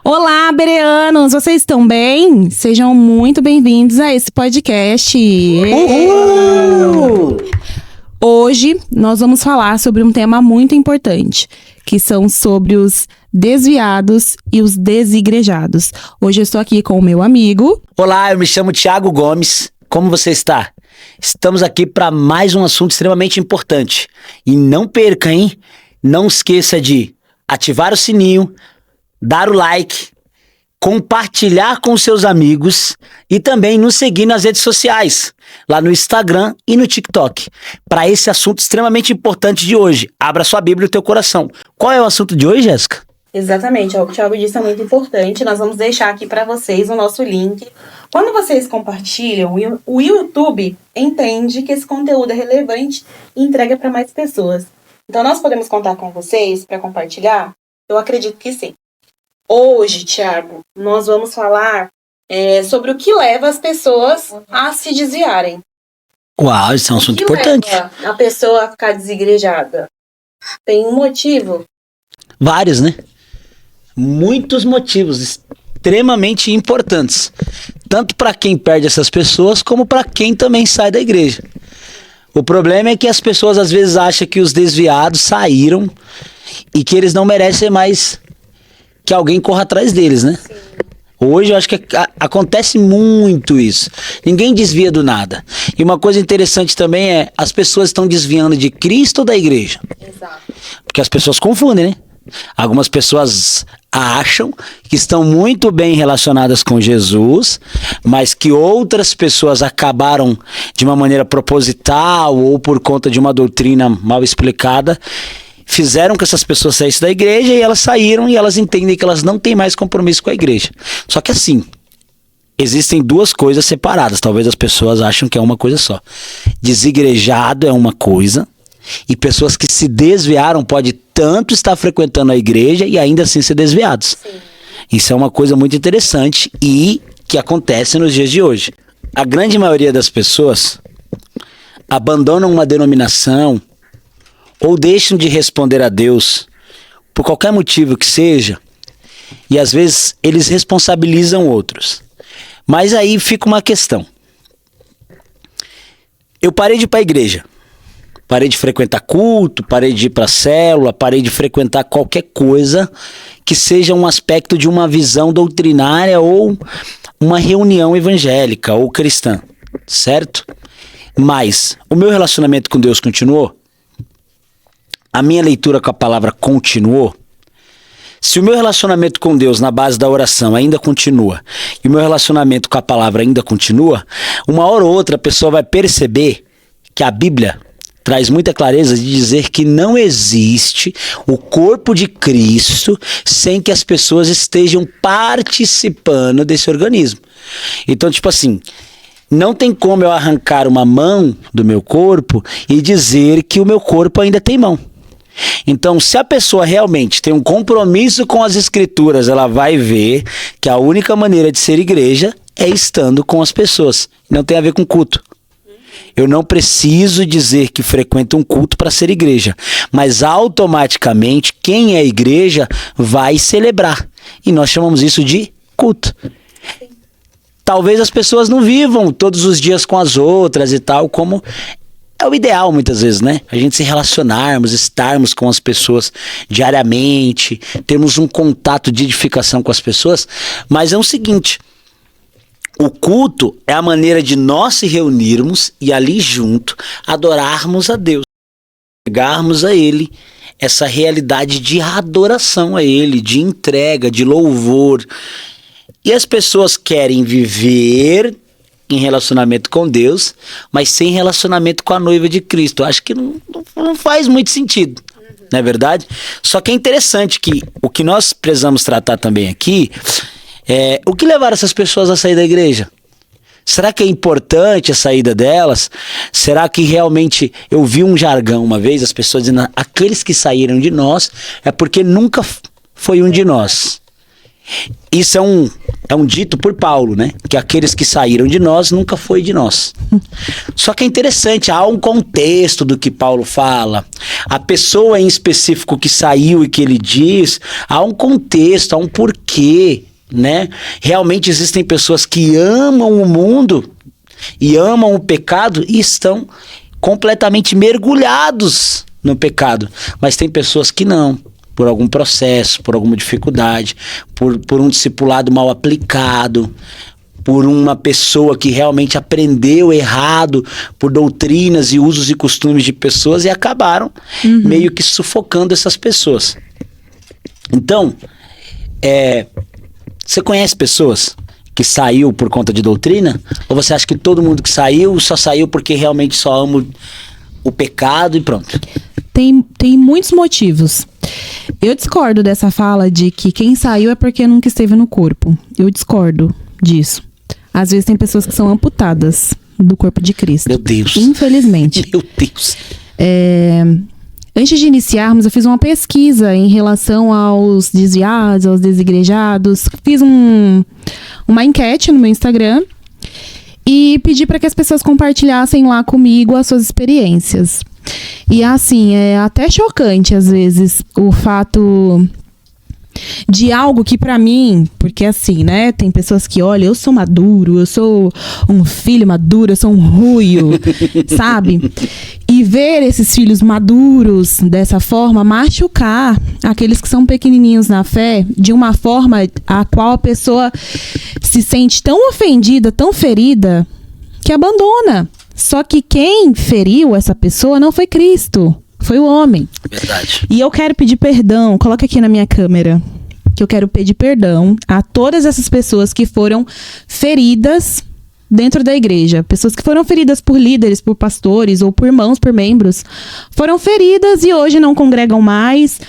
Olá, bereanos! Vocês estão bem? Sejam muito bem-vindos a esse podcast. Uhul! Hoje nós vamos falar sobre um tema muito importante, que são sobre os desviados e os desigrejados. Hoje eu estou aqui com o meu amigo. Olá, eu me chamo Thiago Gomes. Como você está? Estamos aqui para mais um assunto extremamente importante. E não perca, hein? Não esqueça de ativar o sininho, dar o like, compartilhar com seus amigos e também nos seguir nas redes sociais, lá no Instagram e no TikTok, para esse assunto extremamente importante de hoje. Abra sua Bíblia e o teu coração. Qual é o assunto de hoje, Jéssica? Exatamente, o que o Thiago disse é muito importante. Nós vamos deixar aqui para vocês o nosso link. Quando vocês compartilham, o YouTube entende que esse conteúdo é relevante e entrega para mais pessoas. Então, nós podemos contar com vocês para compartilhar? Eu acredito que sim. Hoje, Thiago, nós vamos falar sobre o que leva as pessoas a se desviarem. Uau, isso é um assunto O que importante. leva a pessoa a ficar desigrejada? Tem um motivo? Vários, né? Muitos motivos extremamente importantes. Tanto para quem perde essas pessoas, como para quem também sai da igreja. O problema é que as pessoas às vezes acham que os desviados saíram e que eles não merecem mais que alguém corra atrás deles, né? Sim. Hoje eu acho que acontece muito isso. Ninguém desvia do nada. E uma coisa interessante também é as pessoas estão desviando de Cristo ou da igreja. Exato. Porque as pessoas confundem, né? Algumas pessoas acham que estão muito bem relacionadas com Jesus, mas que outras pessoas acabaram de uma maneira proposital ou por conta de uma doutrina mal explicada, fizeram que essas pessoas saíssem da igreja e elas saíram e elas entendem que elas não têm mais compromisso com a igreja. Só que assim, existem duas coisas separadas. Talvez as pessoas acham que é uma coisa só. Desigrejado é uma coisa e pessoas que se desviaram podem tanto estar frequentando a igreja e ainda assim ser desviados. Sim. Isso é uma coisa muito interessante e que acontece nos dias de hoje. A grande maioria das pessoas abandonam uma denominação ou deixam de responder a Deus por qualquer motivo que seja, e às vezes eles responsabilizam outros. Mas aí fica uma questão. Eu parei de ir para a igreja, parei de frequentar culto, parei de ir para a célula, parei de frequentar qualquer coisa que seja um aspecto de uma visão doutrinária ou uma reunião evangélica ou cristã, certo? Mas o meu relacionamento com Deus continuou? A minha leitura com a palavra continuou? Se o meu relacionamento com Deus na base da oração ainda continua e o meu relacionamento com a palavra ainda continua, uma hora ou outra a pessoa vai perceber que a Bíblia traz muita clareza de dizer que não existe o corpo de Cristo sem que as pessoas estejam participando desse organismo. Então, tipo assim, não tem como eu arrancar uma mão do meu corpo e dizer que o meu corpo ainda tem mão. Então, se a pessoa realmente tem um compromisso com as escrituras, ela vai ver que a única maneira de ser igreja é estando com as pessoas. Não tem a ver com culto. Eu não preciso dizer que frequento um culto para ser igreja, mas automaticamente quem é igreja vai celebrar. E nós chamamos isso de culto. Talvez as pessoas não vivam todos os dias com as outras e tal, como é o ideal muitas vezes, né? A gente se relacionarmos, estarmos com as pessoas diariamente, termos um contato de edificação com as pessoas, mas é o seguinte, o culto é a maneira de nós se reunirmos e ali junto adorarmos a Deus, entregarmos a Ele essa realidade de adoração a Ele, de entrega, de louvor. E as pessoas querem viver em relacionamento com Deus, mas sem relacionamento com a noiva de Cristo. Acho que não faz muito sentido, não é verdade? Só que é interessante que o que nós precisamos tratar também aqui é o que levar essas pessoas a sair da igreja. Será que é importante a saída delas? Será que realmente, eu vi um jargão uma vez, as pessoas dizendo, aqueles que saíram de nós é porque nunca foi um de nós. Isso é É um dito por Paulo, né? Que aqueles que saíram de nós nunca foi de nós. Só que é interessante, há um contexto do que Paulo fala. A pessoa em específico que saiu e que ele diz, há um contexto, há um porquê, né? Realmente existem pessoas que amam o mundo e amam o pecado e estão completamente mergulhados no pecado. Mas tem pessoas que não. Por algum processo, por alguma dificuldade, por um discipulado mal aplicado, por uma pessoa que realmente aprendeu errado, por doutrinas e usos e costumes de pessoas e acabaram meio que sufocando essas pessoas. Então, você conhece pessoas que saiu por conta de doutrina? Ou você acha que todo mundo que saiu só saiu porque realmente só ama o pecado e pronto? Tem muitos motivos. Eu discordo dessa fala de que quem saiu é porque nunca esteve no corpo. Eu discordo disso. Às vezes tem pessoas que são amputadas do corpo de Cristo. Meu Deus. Infelizmente. Meu Deus. Antes de iniciarmos, eu fiz uma pesquisa em relação aos desviados, aos desigrejados. Fiz uma enquete no meu Instagram e pedi para que as pessoas compartilhassem lá comigo as suas experiências. E assim, é até chocante às vezes o fato de algo que pra mim, porque assim, né, tem pessoas que olham, eu sou maduro, eu sou um filho maduro, eu sou um ruio, sabe? E ver esses filhos maduros dessa forma machucar aqueles que são pequenininhos na fé de uma forma a qual a pessoa se sente tão ofendida, tão ferida, que abandona. Só que quem feriu essa pessoa não foi Cristo, foi o homem. Verdade. E eu quero pedir perdão, coloca aqui na minha câmera, que eu quero pedir perdão a todas essas pessoas que foram feridas dentro da igreja. Pessoas que foram feridas por líderes, por pastores ou por irmãos, por membros. Foram feridas e hoje não congregam mais.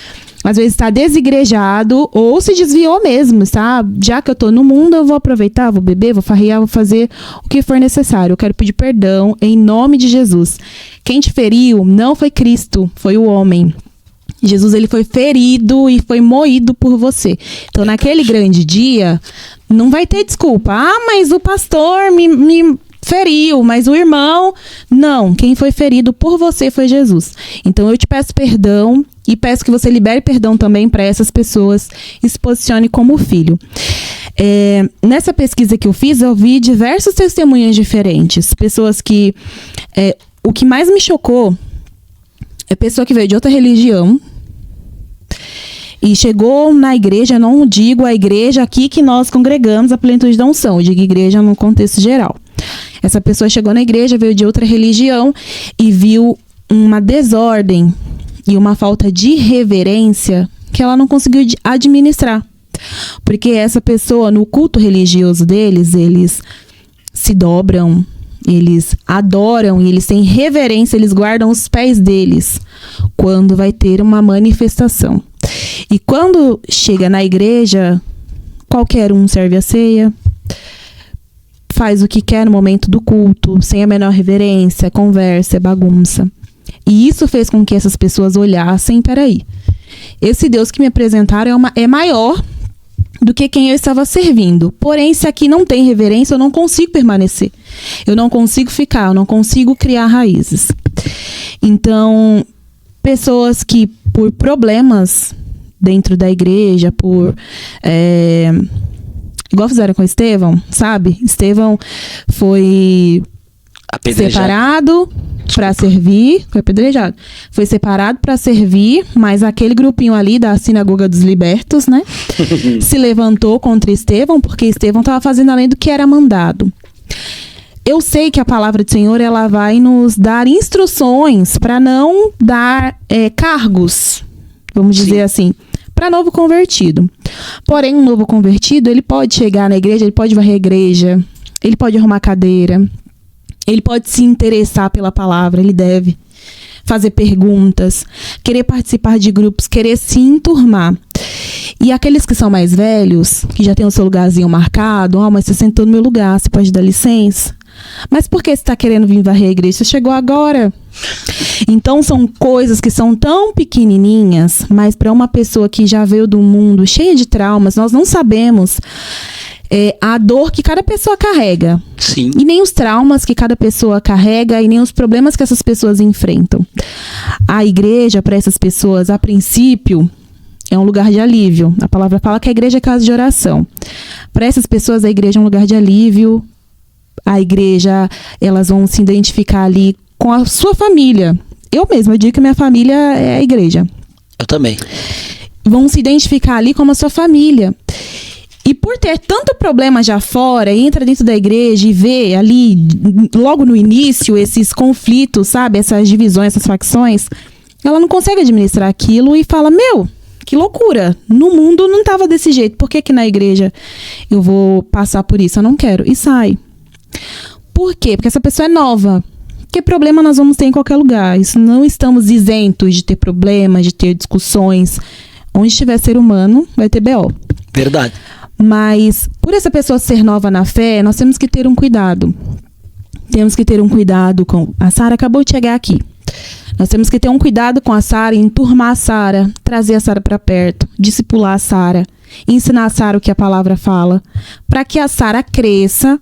Às vezes está desigrejado ou se desviou mesmo, tá? Já que eu tô no mundo, eu vou aproveitar, vou beber, vou farrear, vou fazer o que for necessário. Eu quero pedir perdão em nome de Jesus. Quem te feriu não foi Cristo, foi o homem. Jesus, ele foi ferido e foi moído por você. Então, naquele grande dia, não vai ter desculpa. Ah, mas o pastor me feriu, mas o irmão... Não, quem foi ferido por você foi Jesus. Então, eu te peço perdão e peço que você libere perdão também para essas pessoas e se posicione como filho. Nessa pesquisa que eu fiz, eu vi diversos testemunhos diferentes. Pessoas que... o que mais me chocou é pessoa que veio de outra religião e chegou na igreja, não digo a igreja aqui que nós congregamos a plenitude da unção, eu digo igreja no contexto geral. Essa pessoa chegou na igreja, veio de outra religião e viu uma desordem e uma falta de reverência que ela não conseguiu administrar. Porque essa pessoa, no culto religioso deles, eles se dobram, eles adoram e eles têm reverência, eles guardam os pés deles quando vai ter uma manifestação. E quando chega na igreja, qualquer um serve a ceia, faz o que quer no momento do culto, sem a menor reverência, conversa, bagunça. E isso fez com que essas pessoas olhassem, peraí, esse Deus que me apresentaram é maior do que quem eu estava servindo. Porém, se aqui não tem reverência, eu não consigo permanecer. Eu não consigo ficar, eu não consigo criar raízes. Então, pessoas que por problemas dentro da igreja, igual fizeram com Estevão, sabe? Estevão foi separado para servir, foi apedrejado. Foi separado para servir, mas aquele grupinho ali da Sinagoga dos Libertos, né? se levantou contra Estevão, porque Estevão estava fazendo além do que era mandado. Eu sei que a palavra do Senhor, ela vai nos dar instruções para não dar cargos, vamos dizer assim, para novo convertido. Porém, um novo convertido, ele pode chegar na igreja, ele pode varrer a igreja, ele pode arrumar cadeira, ele pode se interessar pela palavra, ele deve fazer perguntas, querer participar de grupos, querer se enturmar. E aqueles que são mais velhos, que já tem o seu lugarzinho marcado, mas você sentou no meu lugar, você pode dar licença? Mas por que você está querendo vir varrer a igreja? Você chegou agora. Então são coisas que são tão pequenininhas, mas para uma pessoa que já veio do mundo cheia de traumas, nós não sabemos a dor que cada pessoa carrega. Sim. E nem os traumas que cada pessoa carrega e nem os problemas que essas pessoas enfrentam. A igreja, para essas pessoas, a princípio, é um lugar de alívio. A palavra fala que a igreja é casa de oração. Para essas pessoas, a igreja é um lugar de alívio. A igreja, elas vão se identificar ali com a sua família. Eu mesma digo que minha família é a igreja. Eu também. Vão se identificar ali como a sua família. E por ter tanto problema já fora, entra dentro da igreja e vê ali, logo no início, esses conflitos, sabe? Essas divisões, essas facções. Ela não consegue administrar aquilo e fala, que loucura. No mundo não estava desse jeito. Por que que na igreja eu vou passar por isso? Eu não quero. E sai. Por quê? Porque essa pessoa é nova. Que problema nós vamos ter em qualquer lugar. Isso não estamos isentos de ter problemas, de ter discussões. Onde estiver ser humano, vai ter BO. Verdade. Mas, por essa pessoa ser nova na fé, nós temos que ter um cuidado. Temos que ter um cuidado com... A Sara acabou de chegar aqui. Nós temos que ter um cuidado com a Sara, enturmar a Sara, trazer a Sara para perto, discipular a Sara, ensinar a Sara o que a palavra fala, para que a Sara cresça,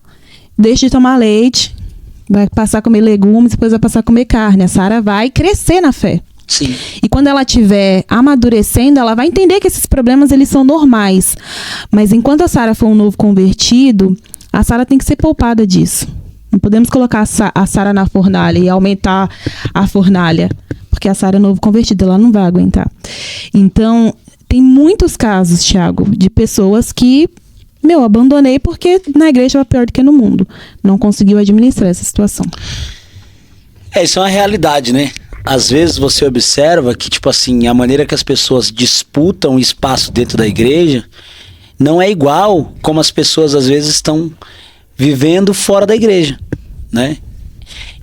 deixe de tomar leite, vai passar a comer legumes, depois vai passar a comer carne. A Sara vai crescer na fé. Sim. E quando ela estiver amadurecendo, ela vai entender que esses problemas eles são normais. Mas enquanto a Sara for um novo convertido, a Sara tem que ser poupada disso. Não podemos colocar a Sara na fornalha e aumentar a fornalha, porque a Sara é novo convertida, ela não vai aguentar. Então, tem muitos casos, Thiago, de pessoas que, abandonei porque na igreja estava pior do que no mundo. Não conseguiu administrar essa situação. Isso é uma realidade, né? Às vezes você observa que, a maneira que as pessoas disputam espaço dentro da igreja não é igual como as pessoas, às vezes, estão vivendo fora da igreja, né?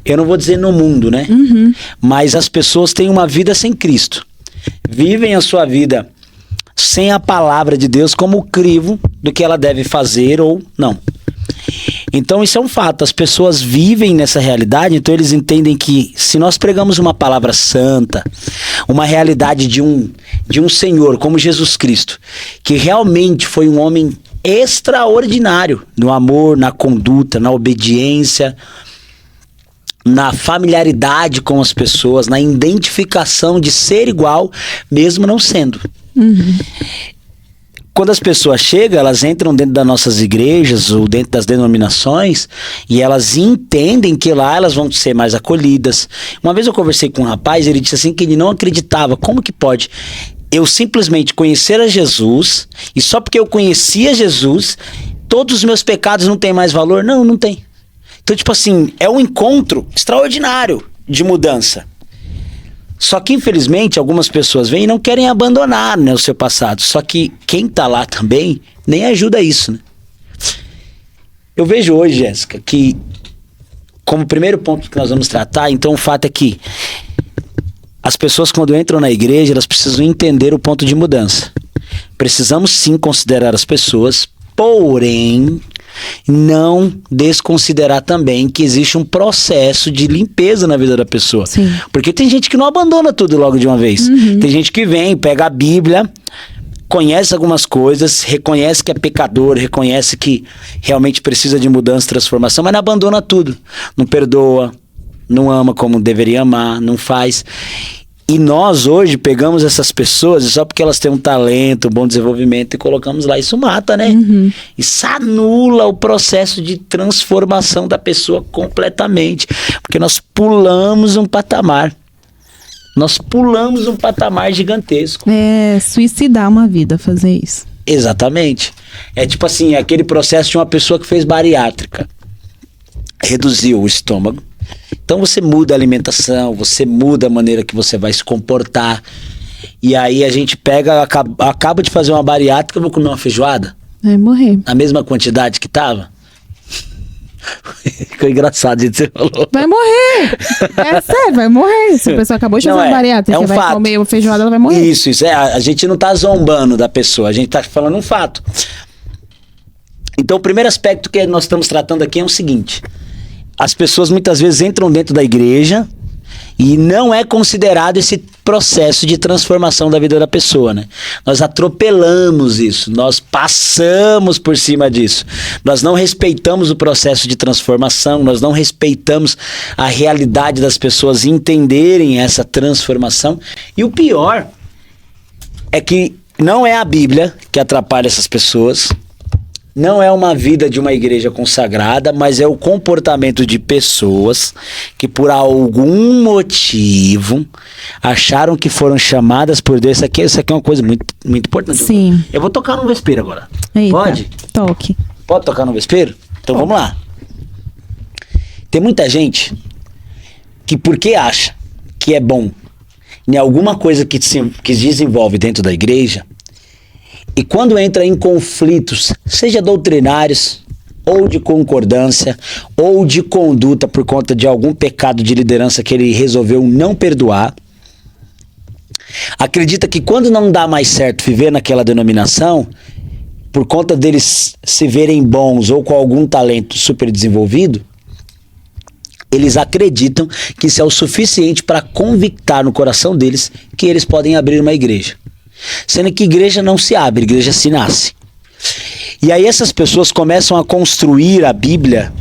Eu não vou dizer no mundo, né? Uhum. Mas as pessoas têm uma vida sem Cristo. Vivem a sua vida sem a palavra de Deus como crivo do que ela deve fazer ou não. Então isso é um fato, as pessoas vivem nessa realidade, então eles entendem que se nós pregamos uma palavra santa, uma realidade de um Senhor como Jesus Cristo, que realmente foi um homem extraordinário no amor, na conduta, na obediência, na familiaridade com as pessoas, na identificação de ser igual, mesmo não sendo. Uhum. Quando as pessoas chegam, elas entram dentro das nossas igrejas ou dentro das denominações e elas entendem que lá elas vão ser mais acolhidas. Uma vez eu conversei com um rapaz, ele disse assim que ele não acreditava. Como que pode eu simplesmente conhecer a Jesus e só porque eu conhecia Jesus, todos os meus pecados não têm mais valor? Não, não tem. Então, é um encontro extraordinário de mudança. Só que, infelizmente, algumas pessoas vêm e não querem abandonar, né, o seu passado. Só que quem tá lá também nem ajuda isso, né? Eu vejo hoje, Jéssica, que como primeiro ponto que nós vamos tratar, então o fato é que as pessoas quando entram na igreja, elas precisam entender o ponto de mudança. Precisamos sim considerar as pessoas, porém não desconsiderar também que existe um processo de limpeza na vida da pessoa. Sim. Porque tem gente que não abandona tudo logo de uma vez. Uhum. Tem gente que vem, pega a Bíblia, conhece algumas coisas, reconhece que é pecador, reconhece que realmente precisa de mudança, transformação, mas não abandona tudo. Não perdoa, não ama como deveria amar, não faz. E nós hoje pegamos essas pessoas e só porque elas têm um talento, um bom desenvolvimento e colocamos lá, isso mata, né? Uhum. Isso anula o processo de transformação da pessoa completamente, porque nós pulamos um patamar. Nós pulamos um patamar gigantesco. É suicidar uma vida fazer isso. Exatamente. É aquele processo de uma pessoa que fez bariátrica. Reduziu o estômago. Então você muda a alimentação, você muda a maneira que você vai se comportar. E aí a gente acaba de fazer uma bariátrica, eu vou comer uma feijoada. Vai morrer. A mesma quantidade que tava. Ficou engraçado o que você falou. Vai morrer! É sério, vai morrer. Se a pessoa acabou de fazer uma bariátrica, vai fato. Comer uma feijoada, ela vai morrer. Isso. A gente não tá zombando da pessoa, a gente tá falando um fato. Então o primeiro aspecto que nós estamos tratando aqui é o seguinte: as pessoas muitas vezes entram dentro da igreja e não é considerado esse processo de transformação da vida da pessoa, né? Nós atropelamos isso, nós passamos por cima disso. Nós não respeitamos o processo de transformação, nós não respeitamos a realidade das pessoas entenderem essa transformação. E o pior é que não é a Bíblia que atrapalha essas pessoas, não é uma vida de uma igreja consagrada, mas é o comportamento de pessoas que por algum motivo acharam que foram chamadas por Deus. Isso aqui é uma coisa muito, muito importante. Sim. Eu vou tocar no vespeiro agora. Eita, Pode? Toque. Pode tocar no vespeiro? Então vamos lá. Tem muita gente que porque acha que é bom em alguma coisa que desenvolve dentro da igreja, e quando entra em conflitos, seja doutrinários, ou de concordância, ou de conduta por conta de algum pecado de liderança que ele resolveu não perdoar, acredita que quando não dá mais certo viver naquela denominação, por conta deles se verem bons ou com algum talento super desenvolvido, eles acreditam que isso é o suficiente para convictar no coração deles que eles podem abrir uma igreja. Sendo que igreja não se abre, igreja se nasce. E aí essas pessoas começam a construir a Bíblia,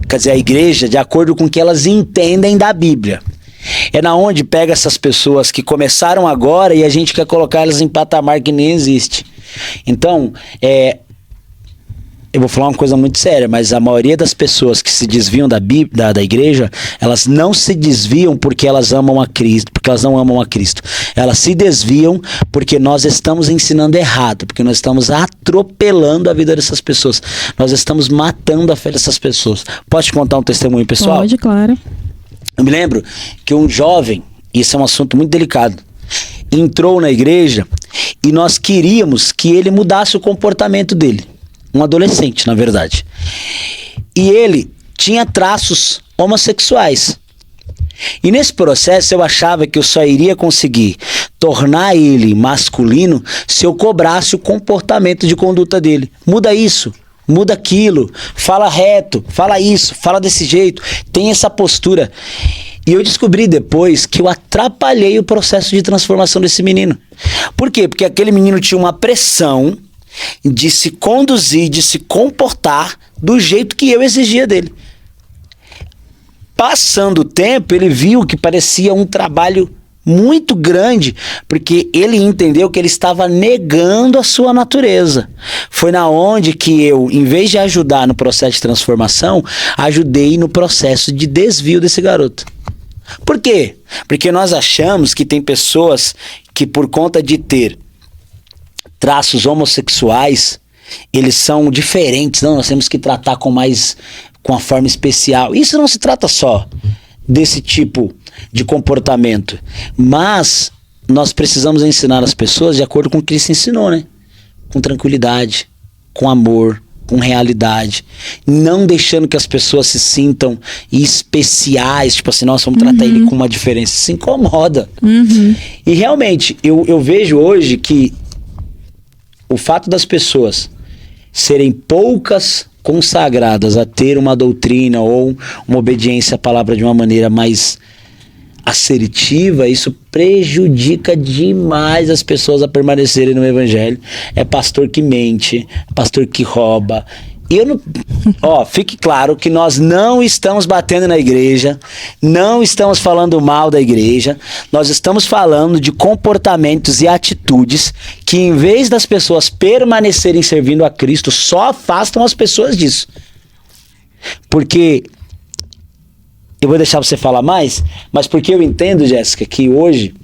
quer dizer, a igreja, de acordo com o que elas entendem da Bíblia. É na onde pega essas pessoas que começaram agora e a gente quer colocar elas em patamar que nem existe. Então, eu vou falar uma coisa muito séria, mas a maioria das pessoas que se desviam da igreja, elas não se desviam porque elas amam a Cristo, porque elas não amam a Cristo. Elas se desviam porque nós estamos ensinando errado, porque nós estamos atropelando a vida dessas pessoas. Nós estamos matando a fé dessas pessoas. Pode contar um testemunho pessoal? Pode, claro. Eu me lembro que um jovem, isso é um assunto muito delicado, entrou na igreja e nós queríamos que ele mudasse o comportamento dele. Um adolescente, na verdade. E ele tinha traços homossexuais. E nesse processo eu achava que eu só iria conseguir tornar ele masculino se eu cobrasse o comportamento de conduta dele. Muda isso, muda aquilo, fala reto, fala isso, fala desse jeito, tem essa postura. E eu descobri depois que eu atrapalhei o processo de transformação desse menino. Por quê? Porque aquele menino tinha uma pressão de se conduzir, de se comportar do jeito que eu exigia dele. Passando o tempo, ele viu que parecia um trabalho muito grande, porque ele entendeu que ele estava negando a sua natureza. Foi na onde que eu, em vez de ajudar no processo de transformação, ajudei no processo de desvio desse garoto. Por quê? Porque nós achamos que tem pessoas que, por conta de ter traços homossexuais, eles são diferentes. Não, nós temos que tratar com a forma especial. Isso não se trata só desse tipo de comportamento, mas nós precisamos ensinar as pessoas de acordo com o que Cristo ensinou, né? Com tranquilidade, com amor, com realidade, não deixando que as pessoas se sintam especiais, tipo assim, nós vamos tratar ele com uma diferença. Se incomoda. E realmente, eu vejo hoje que o fato das pessoas serem poucas consagradas a ter uma doutrina ou uma obediência à palavra de uma maneira mais assertiva, isso prejudica demais as pessoas a permanecerem no evangelho. É pastor que mente, pastor que rouba. E eu não... fique claro que nós não estamos batendo na igreja, não estamos falando mal da igreja, nós estamos falando de comportamentos e atitudes que, em vez das pessoas permanecerem servindo a Cristo, só afastam as pessoas disso. Porque, eu vou deixar você falar mais, mas porque eu entendo, Jéssica, que hoje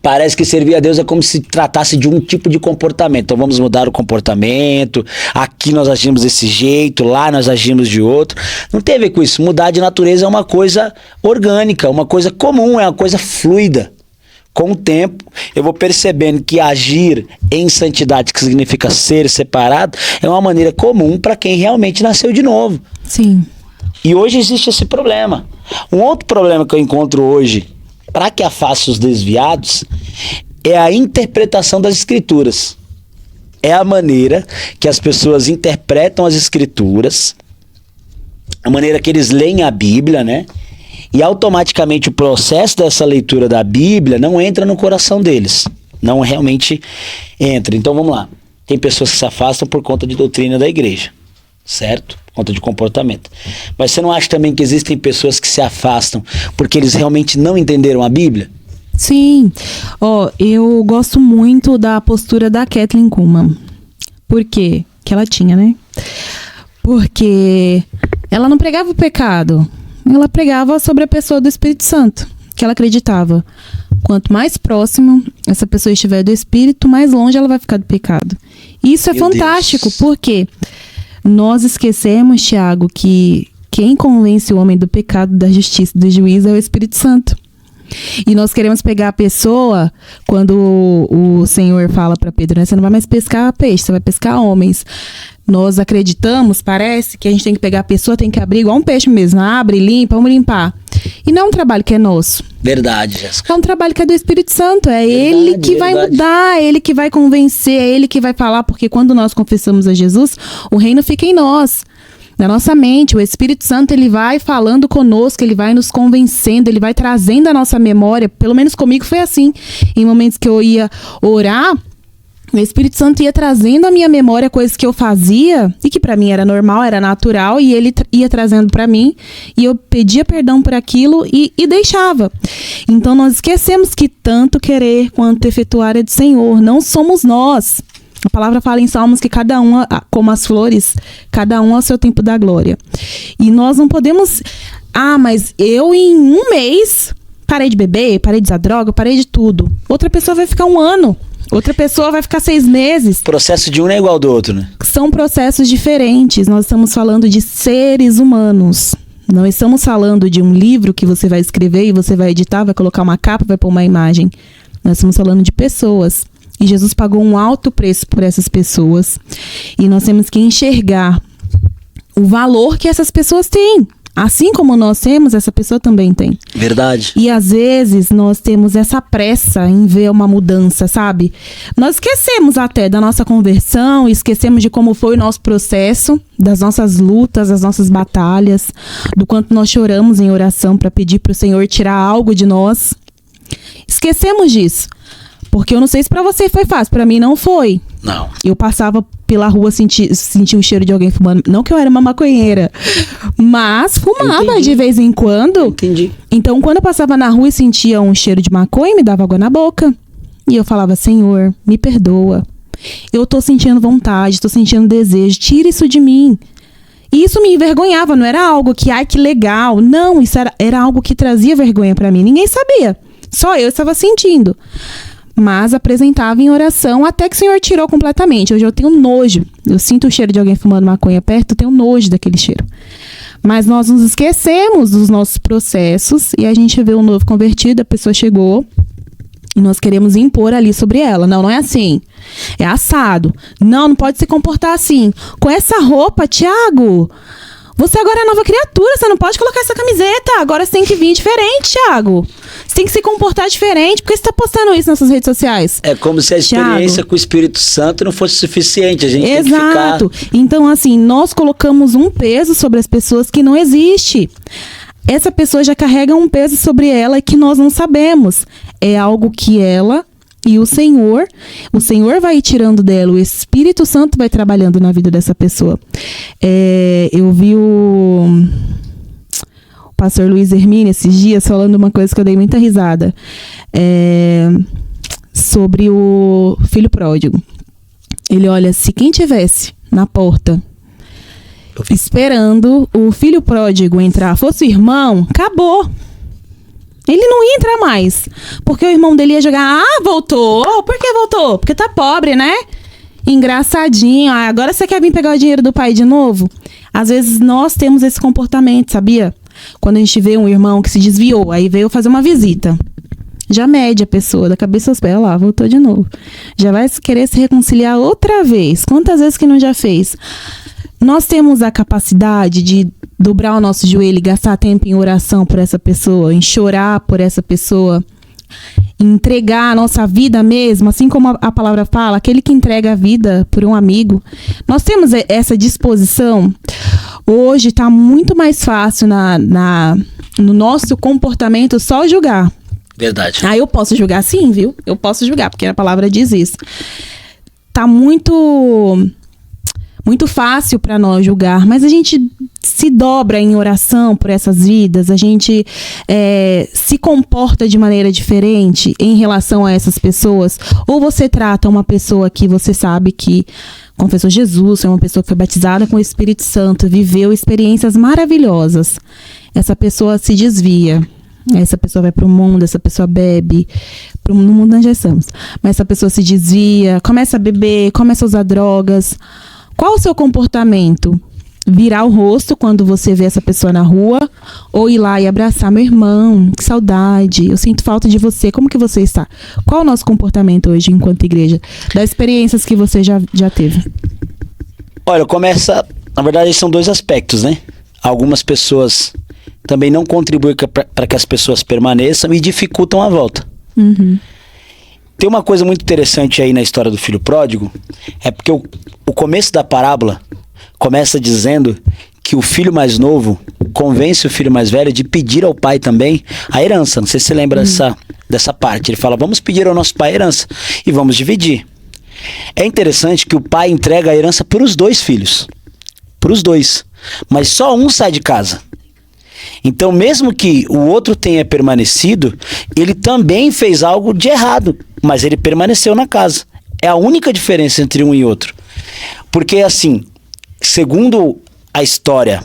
parece que servir a Deus é como se tratasse de um tipo de comportamento. Então vamos mudar o comportamento, aqui nós agimos desse jeito, lá nós agimos de outro. Não tem a ver com isso. Mudar de natureza é uma coisa orgânica, uma coisa comum, é uma coisa fluida. Com o tempo, eu vou percebendo que agir em santidade, que significa ser separado, é uma maneira comum para quem realmente nasceu de novo. Sim. E hoje existe esse problema. Um outro problema que eu encontro hoje, para que afaste os desviados, é a interpretação das escrituras. É a maneira que as pessoas interpretam as escrituras, a maneira que eles leem a Bíblia, né? E automaticamente o processo dessa leitura da Bíblia não entra no coração deles. Não realmente entra. Então vamos lá. Tem pessoas que se afastam por conta de doutrina da igreja, certo? Por conta de comportamento. Mas você não acha também que existem pessoas que se afastam porque eles realmente não entenderam a Bíblia? Sim. Eu gosto muito da postura da Kathleen Kuhlman. Por quê? Que ela tinha, né? Porque ela não pregava o pecado. Ela pregava sobre a pessoa do Espírito Santo, que ela acreditava. Quanto mais próximo essa pessoa estiver do Espírito, mais longe ela vai ficar do pecado. E isso é Meu fantástico, Deus. porque nós esquecemos, Tiago, que quem convence o homem do pecado, da justiça e do juízo é o Espírito Santo. E nós queremos pegar a pessoa, quando o Senhor fala para Pedro, né? Você não vai mais pescar peixe, você vai pescar homens. Nós acreditamos, parece, que a gente tem que pegar a pessoa, tem que abrir igual um peixe mesmo. Abre, limpa, vamos limpar. E não é um trabalho que é nosso. Verdade, Jéssica. É um trabalho que é do Espírito Santo. É Verdade, ele que vai verdade. mudar, é ele que vai convencer, é ele que vai falar. Porque quando nós confessamos a Jesus, o reino fica em nós. Na nossa mente, o Espírito Santo, ele vai falando conosco, ele vai nos convencendo, ele vai trazendo a nossa memória. Pelo menos comigo foi assim. Em momentos que eu ia orar, o Espírito Santo ia trazendo à minha memória coisas que eu fazia e que pra mim era normal, era natural, e ele ia trazendo pra mim, e eu pedia perdão por aquilo e deixava. Então nós esquecemos que tanto querer quanto efetuar é do Senhor, não somos nós. A palavra fala em Salmos que cada um, como as flores, cada um ao seu tempo da glória. E nós não podemos... mas eu em um mês parei de beber, parei de usar droga, parei de tudo. Outra pessoa vai ficar 1 ano. Outra pessoa vai ficar 6 meses. O processo de um não é igual ao do outro, né? São processos diferentes. Nós estamos falando de seres humanos. Não estamos falando de um livro que você vai escrever e você vai editar, vai colocar uma capa, vai pôr uma imagem. Nós estamos falando de pessoas. E Jesus pagou um alto preço por essas pessoas. E nós temos que enxergar o valor que essas pessoas têm. Assim como nós temos, essa pessoa também tem. Verdade. E às vezes nós temos essa pressa em ver uma mudança, sabe? Nós esquecemos até da nossa conversão, esquecemos de como foi o nosso processo, das nossas lutas, das nossas batalhas, do quanto nós choramos em oração para pedir para o Senhor tirar algo de nós. Esquecemos disso. Porque eu não sei se pra você foi fácil, pra mim não foi. Não. Eu passava pela rua, sentia o cheiro de alguém fumando. Não que eu era uma maconheira, mas fumava Entendi. de vez em quando. Entendi. Então, quando eu passava na rua e sentia um cheiro de maconha, me dava água na boca. E eu falava, Senhor, me perdoa. Eu tô sentindo vontade, tô sentindo desejo, tira isso de mim. E isso me envergonhava, não era algo que, ai, que legal. Não, isso era algo que trazia vergonha pra mim. Ninguém sabia, só eu estava sentindo. Mas apresentava em oração até que o Senhor tirou completamente. Hoje eu tenho nojo. Eu sinto o cheiro de alguém fumando maconha perto, eu tenho nojo daquele cheiro. Mas nós nos esquecemos dos nossos processos e a gente vê um novo convertido, a pessoa chegou e nós queremos impor ali sobre ela. Não, não é assim. É assado. Não pode se comportar assim. Com essa roupa, Tiago, você agora é nova criatura, você não pode colocar essa camiseta. Agora você tem que vir diferente, Tiago. Você tem que se comportar diferente. Por que você tá postando isso nas suas redes sociais? É como se a experiência com o Espírito Santo não fosse suficiente. A gente tem que Exato. ficar... Então, assim, nós colocamos um peso sobre as pessoas que não existe. Essa pessoa já carrega um peso sobre ela que nós não sabemos. É algo que ela... E o Senhor vai tirando dela, o Espírito Santo vai trabalhando na vida dessa pessoa. Eu vi o pastor Luiz Hermínio esses dias falando uma coisa que eu dei muita risada. Sobre o filho pródigo. Ele olha, se quem tivesse na porta esperando o filho pródigo entrar fosse o irmão, acabou. Ele não ia entrar mais. Porque o irmão dele ia jogar, voltou. Por que voltou? Porque tá pobre, né? Engraçadinho. Agora você quer vir pegar o dinheiro do pai de novo? Às vezes nós temos esse comportamento, sabia? Quando a gente vê um irmão que se desviou, aí veio fazer uma visita. Já mede a pessoa da cabeça aos pés. Olha lá, voltou de novo. Já vai querer se reconciliar outra vez. Quantas vezes que não já fez? Nós temos a capacidade de dobrar o nosso joelho e gastar tempo em oração por essa pessoa, em chorar por essa pessoa, entregar a nossa vida mesmo, assim como a palavra fala, aquele que entrega a vida por um amigo. Nós temos essa disposição. Hoje está muito mais fácil no nosso comportamento só julgar. Verdade. Ah, eu posso julgar sim, viu? Eu posso julgar, porque a palavra diz isso. Tá muito fácil para nós julgar, mas a gente se dobra em oração por essas vidas, a gente se comporta de maneira diferente em relação a essas pessoas, ou você trata uma pessoa que você sabe que confessou Jesus, é uma pessoa que foi batizada com o Espírito Santo, viveu experiências maravilhosas, essa pessoa se desvia. Essa pessoa vai pro mundo, essa pessoa bebe. No mundo nós já estamos. Mas essa pessoa se desvia, começa a beber, começa a usar drogas. Qual o seu comportamento? Virar o rosto quando você vê essa pessoa na rua? Ou ir lá e abraçar meu irmão? Que saudade, eu sinto falta de você. Como que você está? Qual o nosso comportamento hoje enquanto igreja? Das experiências que você já teve. Olha, começa... Na verdade, são dois aspectos, né? Algumas pessoas... também não contribui para que as pessoas permaneçam e dificultam a volta. Uhum. Tem uma coisa muito interessante aí na história do filho pródigo, é porque o começo da parábola começa dizendo que o filho mais novo convence o filho mais velho de pedir ao pai também a herança. Não sei se você lembra dessa parte. Ele fala, vamos pedir ao nosso pai a herança e vamos dividir. É interessante que o pai entrega a herança para os dois filhos. Para os dois. Mas só um sai de casa. Então, mesmo que o outro tenha permanecido, ele também fez algo de errado, mas ele permaneceu na casa. É a única diferença entre um e outro. Porque, assim, segundo a história,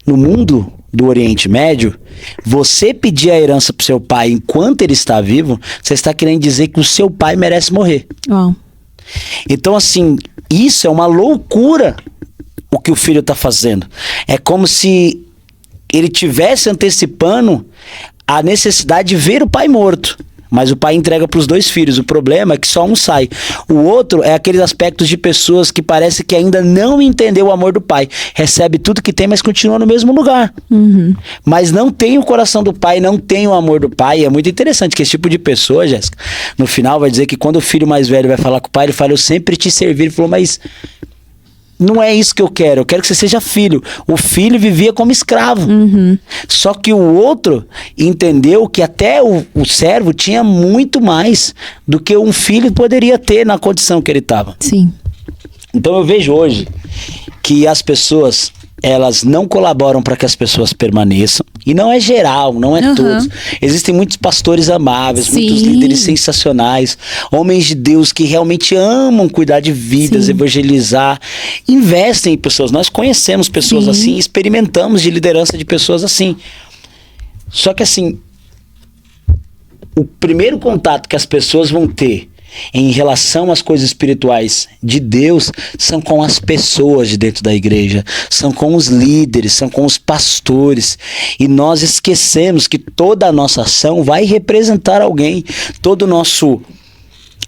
no mundo do Oriente Médio, você pedir a herança para o seu pai enquanto ele está vivo, você está querendo dizer que o seu pai merece morrer. Oh. Então, assim, isso é uma loucura o que o filho está fazendo. É como se ele tivesse antecipando a necessidade de ver o pai morto. Mas o pai entrega para os dois filhos. O problema é que só um sai. O outro é aqueles aspectos de pessoas que parece que ainda não entendeu o amor do pai. Recebe tudo que tem, mas continua no mesmo lugar. Uhum. Mas não tem o coração do pai, não tem o amor do pai. É muito interessante que esse tipo de pessoa, Jéssica, no final vai dizer que quando o filho mais velho vai falar com o pai, ele fala, eu sempre te servi. Ele falou, mas... não é isso que eu quero que você seja filho. O filho vivia como escravo. Uhum. Só que o outro entendeu que até o servo tinha muito mais do que um filho poderia ter na condição que ele estava. Sim. Então eu vejo hoje que as pessoas, elas não colaboram para que as pessoas permaneçam. E não é geral, não é todos. Existem muitos pastores amáveis, muitos líderes sensacionais, homens de Deus que realmente amam cuidar de vidas, evangelizar, investem em pessoas. Nós conhecemos pessoas assim, experimentamos de liderança de pessoas assim. Só que assim, o primeiro contato que as pessoas vão ter em relação às coisas espirituais de Deus são com as pessoas de dentro da igreja, são com os líderes, são com os pastores, e nós esquecemos que toda a nossa ação vai representar alguém,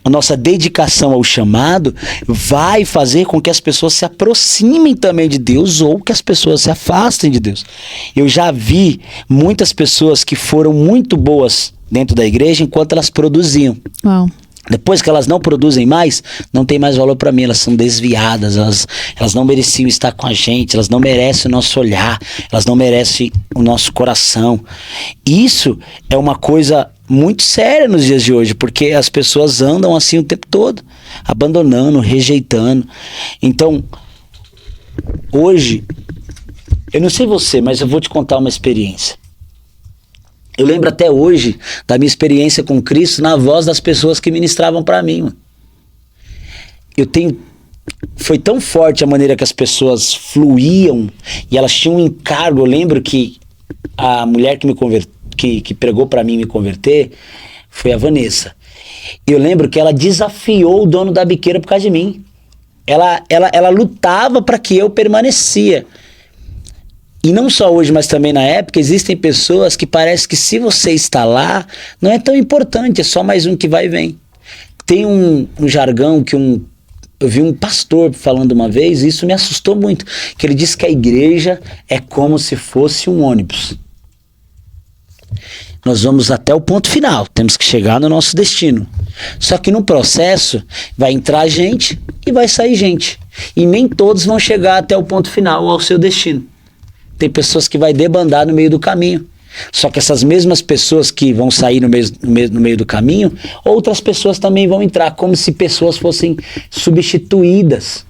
a nossa dedicação ao chamado vai fazer com que as pessoas se aproximem também de Deus ou que as pessoas se afastem de Deus. Eu já vi muitas pessoas que foram muito boas dentro da igreja enquanto elas produziam. Uau. Depois que elas não produzem mais, não tem mais valor para mim, elas são desviadas, elas não mereciam estar com a gente, elas não merecem o nosso olhar, elas não merecem o nosso coração. Isso é uma coisa muito séria nos dias de hoje, porque as pessoas andam assim o tempo todo, abandonando, rejeitando. Então, hoje, eu não sei você, mas eu vou te contar uma experiência. Eu lembro até hoje da minha experiência com Cristo na voz das pessoas que ministravam para mim. Mano. Foi tão forte a maneira que as pessoas fluíam e elas tinham um encargo. Eu lembro que a mulher que pregou para mim me converter foi a Vanessa. Eu lembro que ela desafiou o dono da biqueira por causa de mim. Ela lutava para que eu permanecia. E não só hoje, mas também na época, existem pessoas que parece que se você está lá, não é tão importante, é só mais um que vai e vem. Tem um jargão que eu vi um pastor falando uma vez, e isso me assustou muito, que ele disse que a igreja é como se fosse um ônibus. Nós vamos até o ponto final, temos que chegar no nosso destino. Só que no processo vai entrar gente e vai sair gente. E nem todos vão chegar até o ponto final, ao seu destino. Tem pessoas que vai debandar no meio do caminho. Só que essas mesmas pessoas que vão sair no meio do caminho, outras pessoas também vão entrar, como se pessoas fossem substituídas.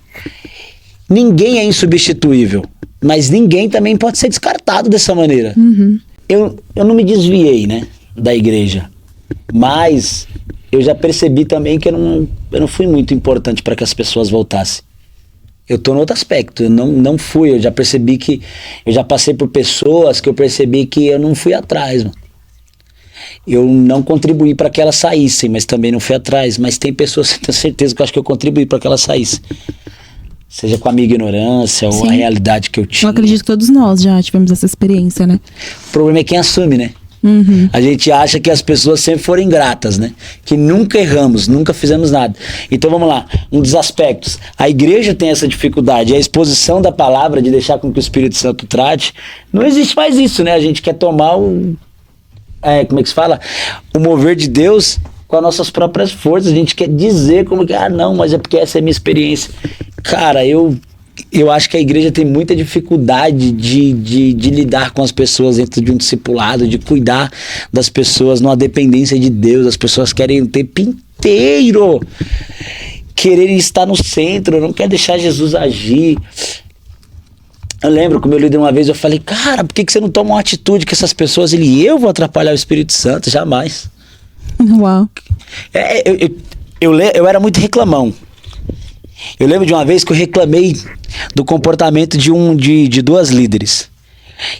Ninguém é insubstituível, mas ninguém também pode ser descartado dessa maneira. Eu não me desviei, né, da igreja, mas eu já percebi também que eu não fui muito importante para que as pessoas voltassem. Eu tô no outro aspecto, eu não fui, eu já percebi que, eu já passei por pessoas que eu percebi que eu não fui atrás, mano. Eu não contribuí para que elas saíssem, mas também não fui atrás, mas tem pessoas, eu tenho certeza que eu acho que eu contribuí para que elas saíssem. Seja com a minha ignorância ou a realidade que eu tinha. Eu acredito que todos nós já tivemos essa experiência, né? O problema é quem assume, né? A gente acha que as pessoas sempre foram ingratas, né? Que nunca erramos, nunca fizemos nada. Então vamos lá, um dos aspectos. A igreja tem essa dificuldade, a exposição da palavra, de deixar com que o Espírito Santo trate. Não existe mais isso, né? A gente quer tomar como é que se fala? O mover de Deus com as nossas próprias forças. A gente quer dizer como que, não, mas é porque essa é a minha experiência. Cara, eu acho que a igreja tem muita dificuldade de lidar com as pessoas dentro de um discipulado, de cuidar das pessoas numa dependência de Deus. As pessoas querem o tempo inteiro quererem estar no centro, não quer deixar Jesus agir. Eu lembro que o meu líder uma vez, eu falei, cara, por que você não toma uma atitude com essas pessoas? Eu vou atrapalhar o Espírito Santo? Jamais. Uau. Eu era muito reclamão. Eu lembro de uma vez que eu reclamei do comportamento de duas líderes.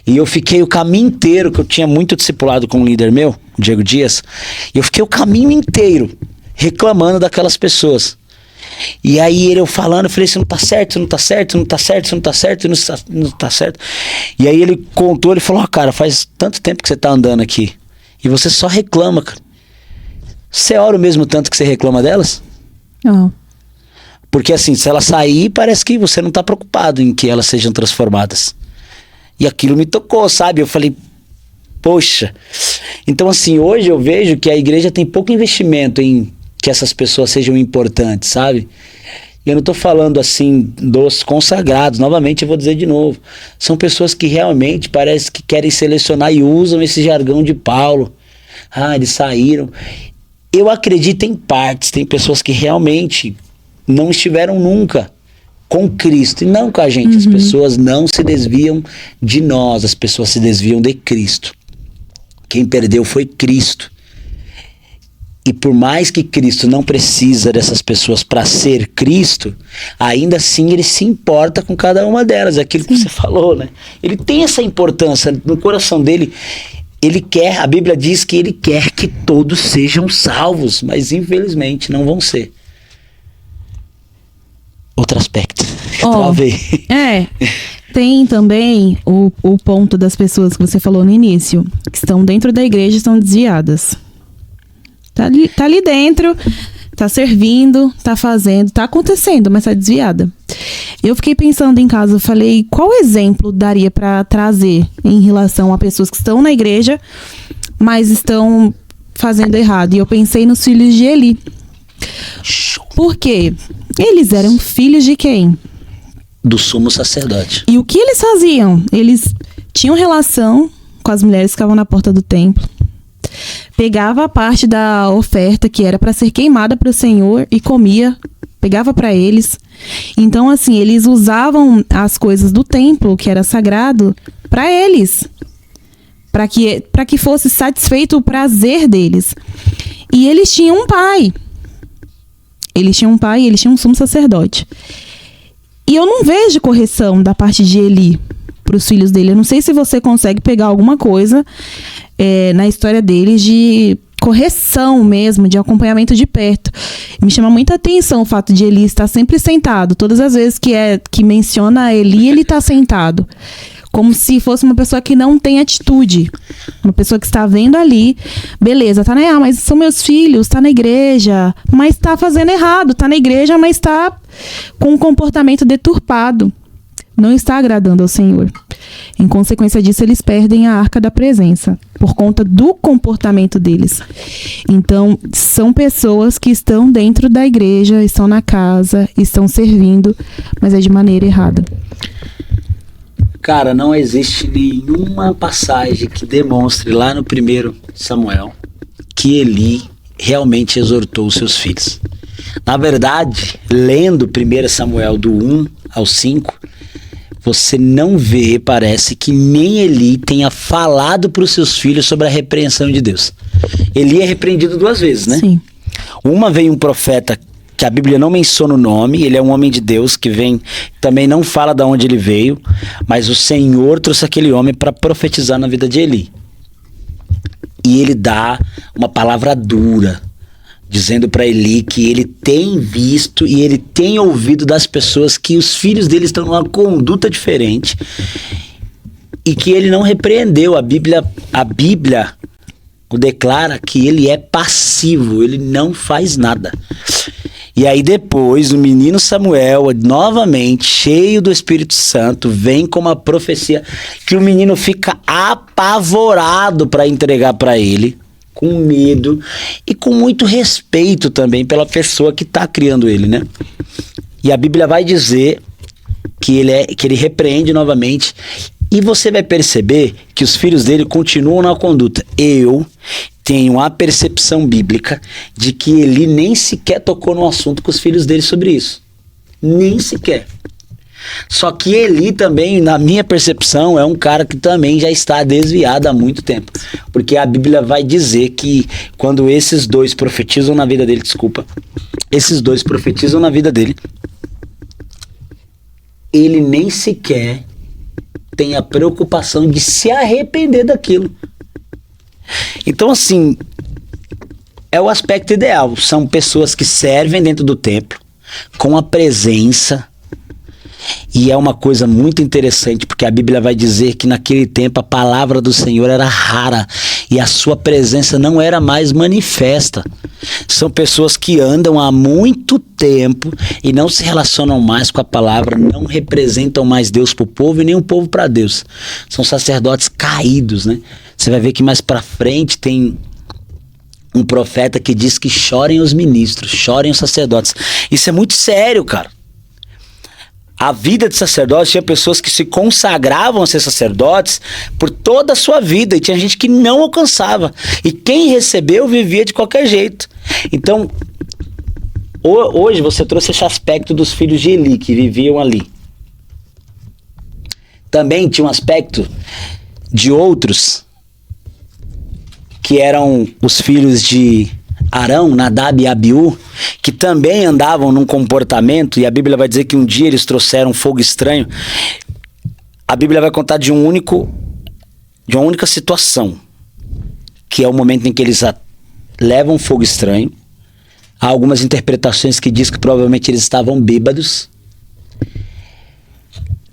E eu fiquei o caminho inteiro, que eu tinha muito discipulado com um líder meu, o Diego Dias, e eu fiquei o caminho inteiro reclamando daquelas pessoas. E aí eu falando, eu falei, isso não tá certo, isso não tá certo, isso não tá certo, isso não tá certo, isso não tá certo. E aí ele contou, ele falou, cara, faz tanto tempo que você tá andando aqui, e você só reclama, cara. Você ora o mesmo tanto que você reclama delas? Não. Porque assim, se ela sair, parece que você não tá preocupado em que elas sejam transformadas. E aquilo me tocou, sabe? Eu falei, poxa. Então assim, hoje eu vejo que a igreja tem pouco investimento em que essas pessoas sejam importantes, sabe? E eu não tô falando assim dos consagrados, novamente eu vou dizer de novo. São pessoas que realmente parece que querem selecionar e usam esse jargão de Paulo. Eles saíram. Eu acredito em partes, tem pessoas que realmente não estiveram nunca com Cristo e não com a gente. As pessoas não se desviam de nós, as pessoas se desviam de Cristo. Quem perdeu foi Cristo. E por mais que Cristo não precisa dessas pessoas para ser Cristo, ainda assim ele se importa com cada uma delas. É aquilo que você falou, né? Ele tem essa importância no coração dele. Ele quer, a Bíblia diz que ele quer que todos sejam salvos, mas infelizmente não vão ser. Outro aspecto. Travei. Tem também o ponto das pessoas que você falou no início, que estão dentro da igreja e estão desviadas. Tá ali dentro, tá servindo, tá fazendo, tá acontecendo, mas tá desviada. Eu fiquei pensando em casa, eu falei, qual exemplo daria para trazer em relação a pessoas que estão na igreja, mas estão fazendo errado? E eu pensei nos filhos de Eli. Por quê? Eles eram filhos de quem? Do sumo sacerdote. E o que eles faziam? Eles tinham relação com as mulheres que ficavam na porta do templo. Pegava a parte da oferta que era para ser queimada para o Senhor e comia, pegava para eles. Então, assim, eles usavam as coisas do templo, que era sagrado, para eles, para que fosse satisfeito o prazer deles. E eles tinham um pai. Eles tinham um sumo sacerdote. E eu não vejo correção da parte de Eli para os filhos dele. Eu não sei se você consegue pegar alguma coisa na história deles de correção mesmo, de acompanhamento de perto. Me chama muita atenção o fato de Eli estar sempre sentado. Todas as vezes que menciona Eli, ele está sentado. Como se fosse uma pessoa que não tem atitude. Uma pessoa que está vendo ali, beleza, tá mas são meus filhos, tá na igreja, mas tá fazendo errado, tá na igreja, mas tá com um comportamento deturpado. Não está agradando ao Senhor. Em consequência disso, eles perdem a arca da presença, por conta do comportamento deles. Então, são pessoas que estão dentro da igreja, estão na casa, estão servindo, mas é de maneira errada. Cara, não existe nenhuma passagem que demonstre lá no 1 Samuel que Eli realmente exortou os seus filhos. Na verdade, lendo 1 Samuel do 1 ao 5, você não vê, parece, que nem Eli tenha falado para os seus filhos sobre a repreensão de Deus. Eli é repreendido 2 vezes, né? Sim. Uma veio um profeta que a Bíblia não menciona o nome, ele é um homem de Deus que vem, também não fala de onde ele veio, mas o Senhor trouxe aquele homem para profetizar na vida de Eli. E ele dá uma palavra dura, dizendo para Eli que ele tem visto e ele tem ouvido das pessoas que os filhos dele estão numa conduta diferente e que ele não repreendeu. A Bíblia o declara que ele é passivo, ele não faz nada. E aí depois o menino Samuel, novamente cheio do Espírito Santo, vem com uma profecia que o menino fica apavorado para entregar para ele, com medo e com muito respeito também pela pessoa que está criando ele, né? E a Bíblia vai dizer que ele repreende novamente, e você vai perceber que os filhos dele continuam na conduta. Eu tenho a percepção bíblica de que Eli nem sequer tocou no assunto com os filhos dele sobre isso. Nem sequer. Só que Eli também, na minha percepção, é um cara que também já está desviado há muito tempo. Porque a Bíblia vai dizer que quando esses dois profetizam na vida dele, ele nem sequer tem a preocupação de se arrepender daquilo. Então, assim, é o aspecto ideal. São pessoas que servem dentro do templo, com a presença. E é uma coisa muito interessante, porque a Bíblia vai dizer que naquele tempo a palavra do Senhor era rara e a sua presença não era mais manifesta. São pessoas que andam há muito tempo e não se relacionam mais com a palavra, não representam mais Deus para o povo e nem o povo para Deus. São sacerdotes caídos, né? Você vai ver que mais para frente tem um profeta que diz que chorem os ministros, chorem os sacerdotes. Isso é muito sério, cara. A vida de sacerdote, tinha pessoas que se consagravam a ser sacerdotes por toda a sua vida, e tinha gente que não alcançava, e quem recebeu vivia de qualquer jeito. Então, hoje você trouxe esse aspecto dos filhos de Eli, que viviam ali. Também tinha um aspecto de outros, que eram os filhos de Arão, Nadab e Abiú, que também andavam num comportamento, e a Bíblia vai dizer que um dia eles trouxeram fogo estranho. A Bíblia vai contar de uma única situação, que é o momento em que eles levam fogo estranho. Há algumas interpretações que diz que provavelmente eles estavam bêbados,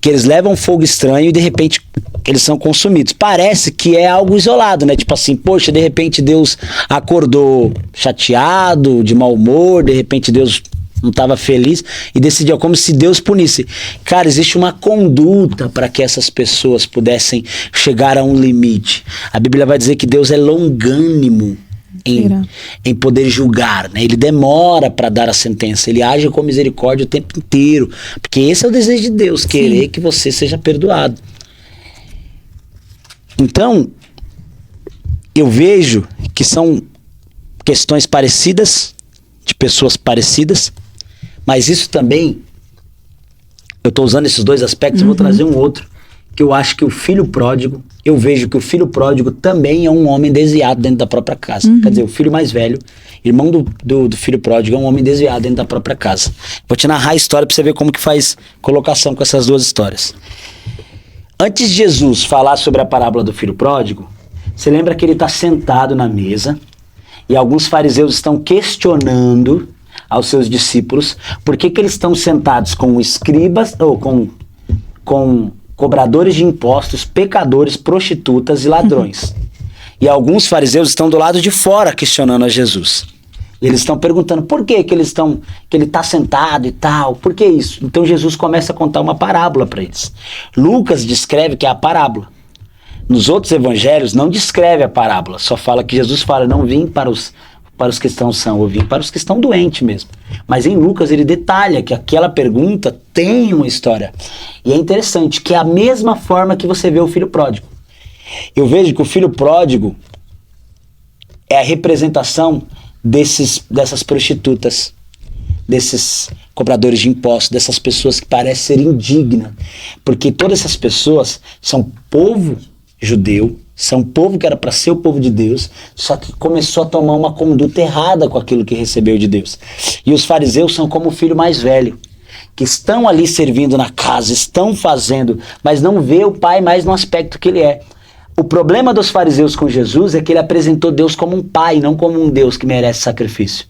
que eles levam fogo estranho e de repente eles são consumidos. Parece que é algo isolado, né? Tipo assim, poxa, de repente Deus acordou chateado, de mau humor, de repente Deus não estava feliz e decidiu, como se Deus punisse. Cara, existe uma conduta para que essas pessoas pudessem chegar a um limite. A Bíblia vai dizer que Deus é longânimo em poder julgar, né? Ele demora para dar a sentença, ele age com misericórdia o tempo inteiro, porque esse é o desejo de Deus, querer que você seja perdoado. Então, eu vejo que são questões parecidas, de pessoas parecidas, mas isso também, eu estou usando esses dois aspectos, eu vou trazer um outro, que eu acho que o filho pródigo, eu vejo que o filho pródigo também é um homem desviado dentro da própria casa. Quer dizer, o filho mais velho, irmão do filho pródigo, é um homem desviado dentro da própria casa. Vou te narrar a história para você ver como que faz colocação com essas duas histórias. Antes de Jesus falar sobre a parábola do filho pródigo, você lembra que ele está sentado na mesa e alguns fariseus estão questionando aos seus discípulos por que eles estão sentados com escribas ou com cobradores de impostos, pecadores, prostitutas e ladrões. E alguns fariseus estão do lado de fora questionando a Jesus. E eles estão perguntando por que ele está sentado e tal, por que isso? Então Jesus começa a contar uma parábola para eles. Lucas descreve que é a parábola. Nos outros evangelhos não descreve a parábola, só fala que Jesus fala, não vim para os para os que estão são, ou vim para os que estão doentes mesmo. Mas em Lucas ele detalha que aquela pergunta tem uma história. E é interessante que é a mesma forma que você vê o filho pródigo. Eu vejo que o filho pródigo é a representação dessas prostitutas, desses cobradores de impostos, dessas pessoas que parecem ser indignas. Porque todas essas pessoas são povo judeu, são povo que era para ser o povo de Deus, só que começou a tomar uma conduta errada com aquilo que recebeu de Deus. E os fariseus são como o filho mais velho, que estão ali servindo na casa, estão fazendo, mas não vê o pai mais no aspecto que ele é. O problema dos fariseus com Jesus é que ele apresentou Deus como um pai, não como um Deus que merece sacrifício.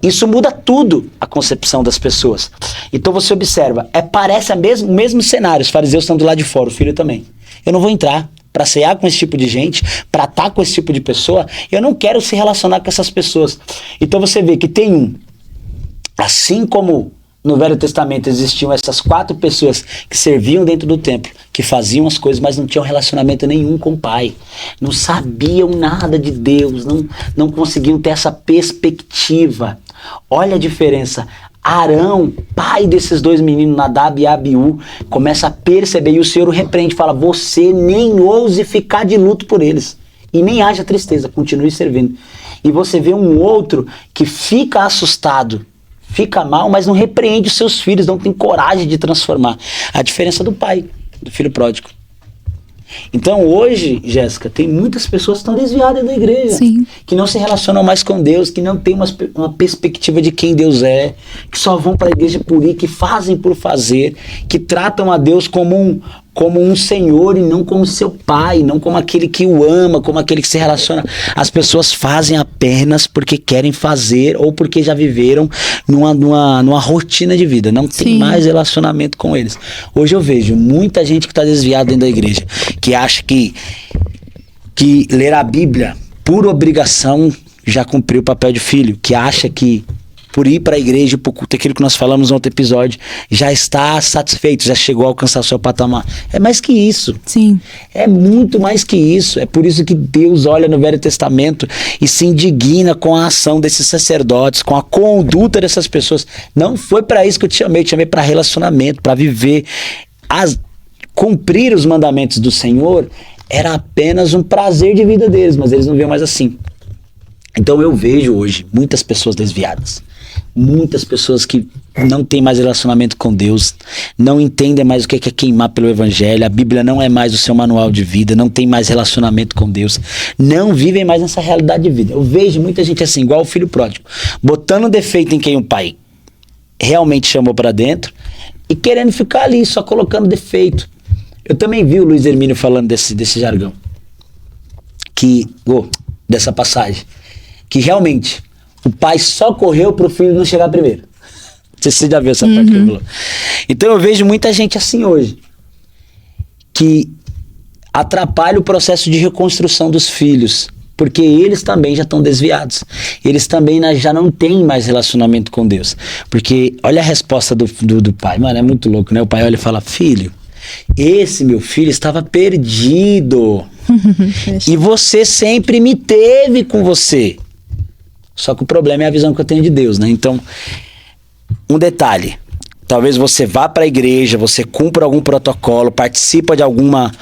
Isso muda tudo a concepção das pessoas. Então você observa, parece o mesmo cenário, os fariseus estão do lado de fora, o filho também. Eu não vou entrar para cear com esse tipo de gente, para estar com esse tipo de pessoa, eu não quero se relacionar com essas pessoas. Então você vê que tem assim como no Velho Testamento existiam essas 4 pessoas que serviam dentro do templo, que faziam as coisas, mas não tinham relacionamento nenhum com o Pai. Não sabiam nada de Deus, não conseguiam ter essa perspectiva. Olha a diferença. Arão, pai desses 2 meninos, Nadab e Abiú, começa a perceber e o Senhor o repreende, fala, você nem ouse ficar de luto por eles. E nem haja tristeza, continue servindo. E você vê um outro que fica assustado, fica mal, mas não repreende os seus filhos, não tem coragem de transformar. A diferença do pai, do filho pródigo. Então hoje, Jéssica, tem muitas pessoas que estão desviadas da igreja. Sim. Que não se relacionam mais com Deus, que não têm uma perspectiva de quem Deus é, que só vão para a igreja por ir, que fazem por fazer, que tratam a Deus como um senhor e não como seu pai, não como aquele que o ama, como aquele que se relaciona. As pessoas fazem apenas porque querem fazer ou porque já viveram numa rotina de vida, não tem Sim. mais relacionamento com eles. Hoje eu vejo muita gente que está desviada dentro da igreja, que acha que ler a Bíblia por obrigação já cumpriu o papel de filho, que acha que por ir para a igreja, por aquilo que nós falamos no outro episódio, já está satisfeito, já chegou a alcançar o seu patamar. É mais que isso. Sim. É muito mais que isso. É por isso que Deus olha no Velho Testamento e se indigna com a ação desses sacerdotes, com a conduta dessas pessoas. Não foi para isso que eu te chamei para relacionamento, para viver. Cumprir os mandamentos do Senhor era apenas um prazer de vida deles, mas eles não viam mais assim. Então eu vejo hoje muitas pessoas desviadas. Muitas pessoas que não têm mais relacionamento com Deus, não entendem mais o que é queimar pelo Evangelho, a Bíblia não é mais o seu manual de vida, não tem mais relacionamento com Deus, não vivem mais nessa realidade de vida. Eu vejo muita gente assim, igual o filho pródigo, botando defeito em quem o pai realmente chamou para dentro e querendo ficar ali, só colocando defeito. Eu também vi o Luiz Hermínio falando desse jargão, dessa passagem, que realmente o pai só correu para o filho não chegar primeiro. Não sei se você já viu essa parte que eu falou. Então eu vejo muita gente assim hoje, que atrapalha o processo de reconstrução dos filhos, porque eles também já estão desviados. Eles também já não têm mais relacionamento com Deus. Porque olha a resposta do pai. Mano, é muito louco, né? O pai olha e fala, filho, esse meu filho estava perdido. E você sempre me teve com você. Só que o problema é a visão que eu tenho de Deus, né? Então, um detalhe. Talvez você vá para a igreja, você cumpra algum protocolo, participa de alguma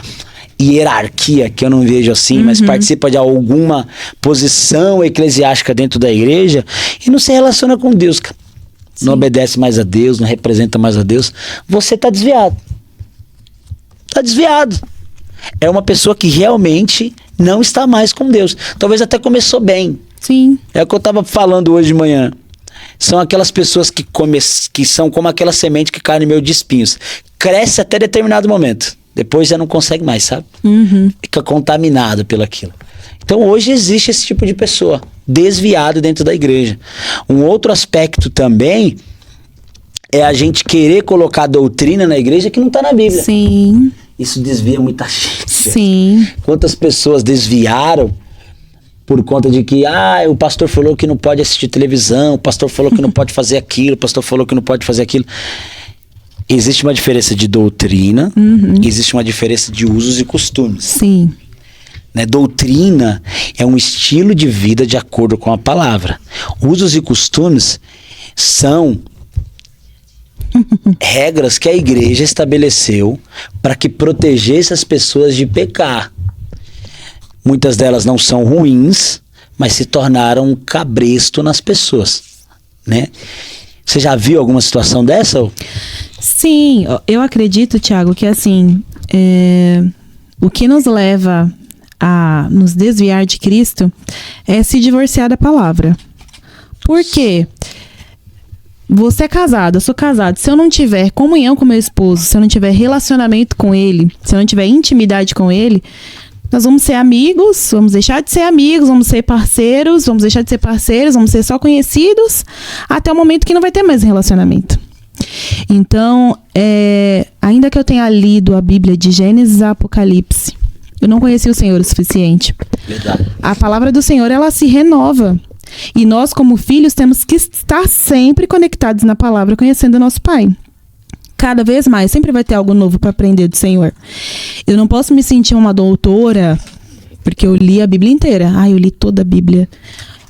hierarquia, que eu não vejo assim, mas participa de alguma posição eclesiástica dentro da igreja e não se relaciona com Deus, cara. Não obedece mais a Deus, não representa mais a Deus. Você está desviado. Está desviado. É uma pessoa que realmente não está mais com Deus. Talvez até começou bem. Sim. É o que eu estava falando hoje de manhã. São aquelas pessoas que são como aquela semente que cai no meio de espinhos. Cresce até determinado momento. Depois já não consegue mais, sabe? Fica contaminado pelo aquilo. Então hoje existe esse tipo de pessoa desviado dentro da igreja. Um outro aspecto também é a gente querer colocar doutrina na igreja que não está na Bíblia. Sim. Isso desvia muita gente. Sim. Quantas pessoas desviaram por conta de que o pastor falou que não pode assistir televisão, o pastor falou que não pode fazer aquilo, o pastor falou que não pode fazer aquilo. Existe uma diferença de doutrina, existe uma diferença de usos e costumes. Sim. né? Doutrina é um estilo de vida de acordo com a palavra. Usos e costumes são regras que a igreja estabeleceu para que protegesse as pessoas de pecar. Muitas delas não são ruins, mas se tornaram um cabresto nas pessoas, né? Você já viu alguma situação dessa? Sim, eu acredito, Tiago, que assim, o que nos leva a nos desviar de Cristo é se divorciar da palavra. Por quê? Você é casado, eu sou casado. Se eu não tiver comunhão com meu esposo, se eu não tiver relacionamento com ele, se eu não tiver intimidade com ele, nós vamos ser amigos, vamos deixar de ser amigos, vamos ser parceiros, vamos deixar de ser parceiros, vamos ser só conhecidos, até o momento que não vai ter mais relacionamento. Então, ainda que eu tenha lido a Bíblia de Gênesis a Apocalipse, eu não conheci o Senhor o suficiente. Verdade. A palavra do Senhor, ela se renova. E nós, como filhos, temos que estar sempre conectados na palavra, conhecendo o nosso Pai. Cada vez mais, sempre vai ter algo novo para aprender do Senhor. Eu não posso me sentir uma doutora, porque eu li a Bíblia inteira. Eu li toda a Bíblia.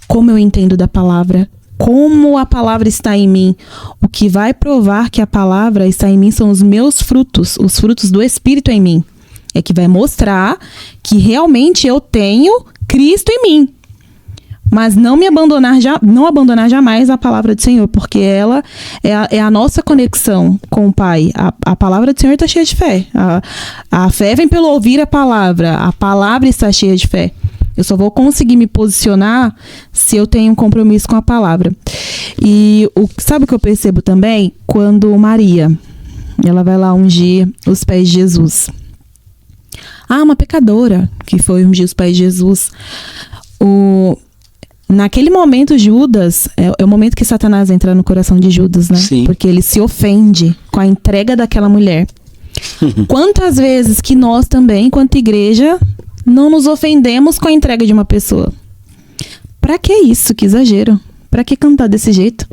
Como eu entendo da palavra, como a palavra está em mim. O que vai provar que a palavra está em mim são os meus frutos, os frutos do Espírito em mim. É que vai mostrar que realmente eu tenho Cristo em mim. Mas não abandonar jamais a palavra do Senhor, porque ela é a nossa conexão com o Pai. A palavra do Senhor está cheia de fé. A fé vem pelo ouvir a palavra está cheia de fé. Eu só vou conseguir me posicionar se eu tenho um compromisso com a palavra. E sabe o que eu percebo também? Quando Maria, ela vai lá ungir os pés de Jesus. Uma pecadora que foi ungir os pés de Jesus. Naquele momento, Judas, é o momento que Satanás entra no coração de Judas, né? Sim. Porque ele se ofende com a entrega daquela mulher. Quantas vezes que nós também, enquanto igreja, não nos ofendemos com a entrega de uma pessoa? Pra que isso? Que exagero. Pra que cantar desse jeito?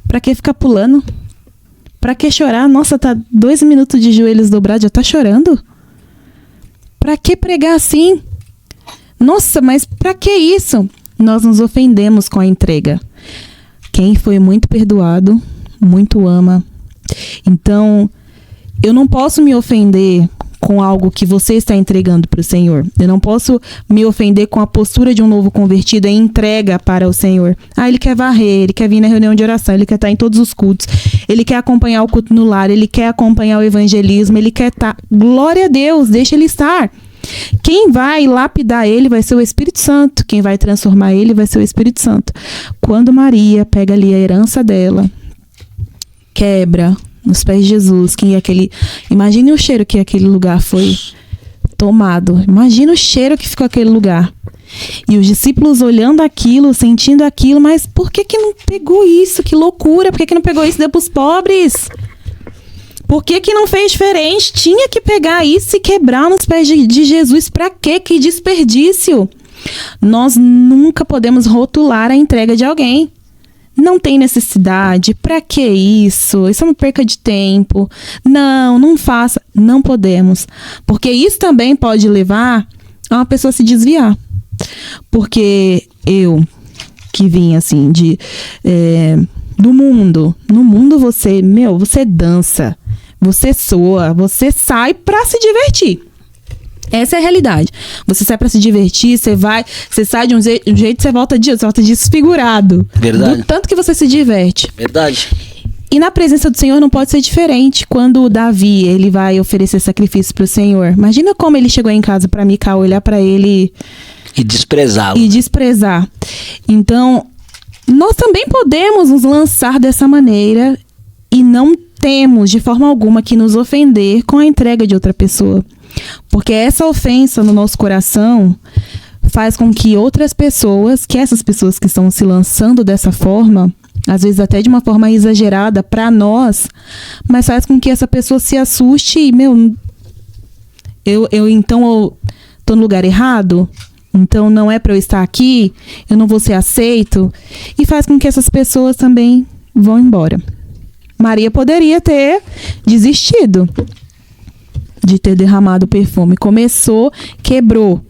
Pra que ficar pulando? Pra que chorar? Nossa, tá 2 minutos de joelhos dobrados, já tá chorando? Pra que pregar assim? Nossa, mas pra que isso? Nós nos ofendemos com a entrega. Quem foi muito perdoado, muito ama. Então, eu não posso me ofender com algo que você está entregando para o Senhor. Eu não posso me ofender com a postura de um novo convertido em entrega para o Senhor. Ele quer varrer, ele quer vir na reunião de oração, ele quer estar em todos os cultos, ele quer acompanhar o culto no lar, ele quer acompanhar o evangelismo, ele quer estar... Glória a Deus, deixa ele estar. Quem vai lapidar ele vai ser o Espírito Santo. Quem vai transformar ele vai ser o Espírito Santo. Quando Maria pega ali a herança dela, quebra nos pés de Jesus, imagine o cheiro que aquele lugar foi tomado. Imagina o cheiro que ficou aquele lugar. E os discípulos olhando aquilo, sentindo aquilo, mas por que não pegou isso? Que loucura! Por que não pegou isso e deu pros pobres? Por que não fez diferente? Tinha que pegar isso e quebrar nos pés de Jesus. Pra quê? Que desperdício! Nós nunca podemos rotular a entrega de alguém. Não tem necessidade. Pra que isso? Isso é uma perca de tempo. Não faça. Não podemos. Porque isso também pode levar a uma pessoa a se desviar. Porque eu, que vim assim, do mundo. No mundo você dança. Você soa, você sai pra se divertir. Essa é a realidade. Você sai pra se divertir, você sai de um jeito, você volta desfigurado. Verdade. Do tanto que você se diverte. Verdade. E na presença do Senhor não pode ser diferente. Quando Davi, ele vai oferecer sacrifício pro Senhor. Imagina como ele chegou em casa pra Mical olhar pra ele e desprezá-lo. E desprezar. Então, nós também podemos nos lançar dessa maneira e não temos de forma alguma que nos ofender com a entrega de outra pessoa. Porque essa ofensa no nosso coração faz com que essas pessoas que estão se lançando dessa forma, às vezes até de uma forma exagerada para nós, mas faz com que essa pessoa se assuste e, eu tô no lugar errado, então não é para eu estar aqui, eu não vou ser aceito, e faz com que essas pessoas também vão embora. Maria poderia ter desistido de ter derramado o perfume. Começou, quebrou.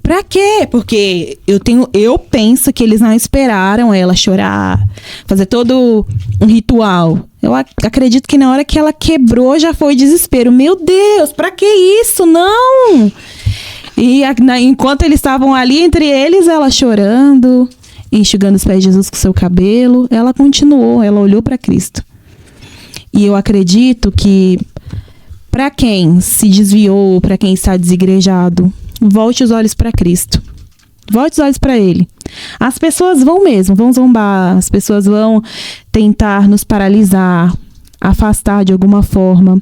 Pra quê? Porque eu penso que eles não esperaram ela chorar, fazer todo um ritual. Eu acredito que na hora que ela quebrou já foi desespero. Meu Deus, pra que isso? Não! E enquanto eles estavam ali entre eles, ela chorando, enxugando os pés de Jesus com seu cabelo, ela continuou, ela olhou pra Cristo. E eu acredito que pra quem se desviou, pra quem está desigrejado, volte os olhos para Cristo. Volte os olhos para Ele. As pessoas vão zombar, as pessoas vão tentar nos paralisar, afastar de alguma forma.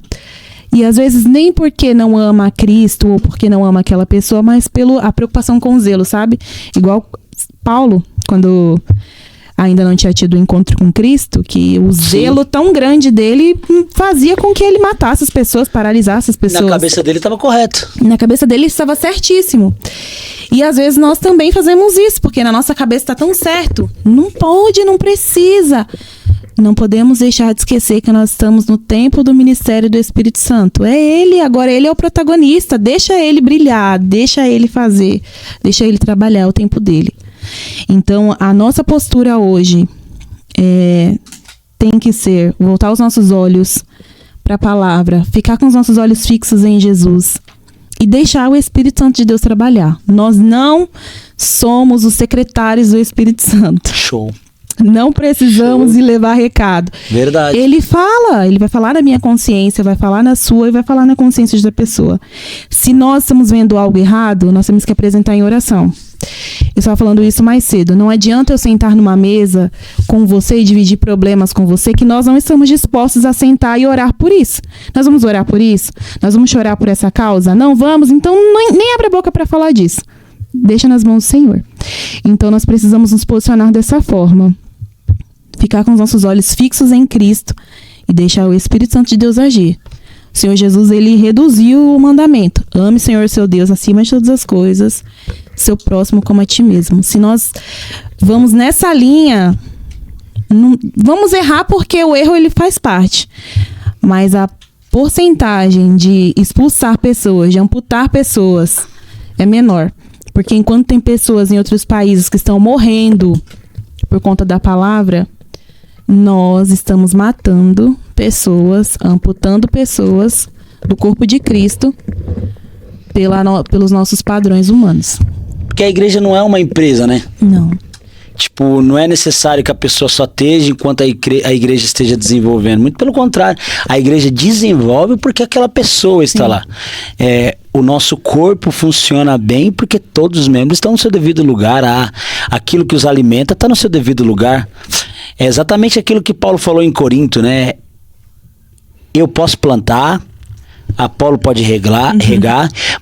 E às vezes nem porque não ama a Cristo ou porque não ama aquela pessoa, mas a preocupação com o zelo, sabe? Igual Paulo, quando ainda não tinha tido o encontro com Cristo, que o zelo tão grande dele fazia com que ele matasse as pessoas, paralisasse as pessoas. Na cabeça dele estava correto. Na cabeça dele estava certíssimo. E às vezes nós também fazemos isso, porque na nossa cabeça está tão certo. Não pode, não precisa. Não podemos deixar de esquecer que nós estamos no tempo do ministério do Espírito Santo. É ele, agora ele é o protagonista. Deixa ele brilhar, deixa ele fazer, deixa ele trabalhar, é o tempo dele. Então, a nossa postura hoje tem que ser voltar os nossos olhos para a palavra, ficar com os nossos olhos fixos em Jesus e deixar o Espírito Santo de Deus trabalhar. Nós não somos os secretários do Espírito Santo. Show. Não precisamos ir levar recado. Verdade. Ele vai falar na minha consciência, vai falar na sua e vai falar na consciência da pessoa. Se nós estamos vendo algo errado, nós temos que apresentar em oração. Eu estava falando isso mais cedo. Não adianta eu sentar numa mesa com você e dividir problemas com você que nós não estamos dispostos a sentar e orar por isso. Nós vamos orar por isso? Nós vamos chorar por essa causa? Não vamos? Então nem abre a boca para falar disso. Deixa nas mãos do Senhor. Então nós precisamos nos posicionar dessa forma. Ficar com os nossos olhos fixos em Cristo e deixar o Espírito Santo de Deus agir. O Senhor Jesus, ele reduziu o mandamento. Ame o Senhor seu Deus acima de todas as coisas, seu próximo como a ti mesmo. Se nós vamos nessa linha, não, vamos errar porque o erro ele faz parte. Mas a porcentagem de expulsar pessoas, de amputar pessoas é menor. Porque enquanto tem pessoas em outros países que estão morrendo por conta da palavra, nós estamos matando pessoas, amputando pessoas do corpo de Cristo pelos nossos padrões humanos. Porque a igreja não é uma empresa, né? Não. Tipo, não é necessário que a pessoa só esteja enquanto a igreja esteja desenvolvendo. Muito pelo contrário, a igreja desenvolve porque aquela pessoa está lá. O nosso corpo funciona bem porque todos os membros estão no seu devido lugar. Aquilo que os alimenta está no seu devido lugar. É exatamente aquilo que Paulo falou em Corinto, né? Eu posso plantar, Apolo pode regar,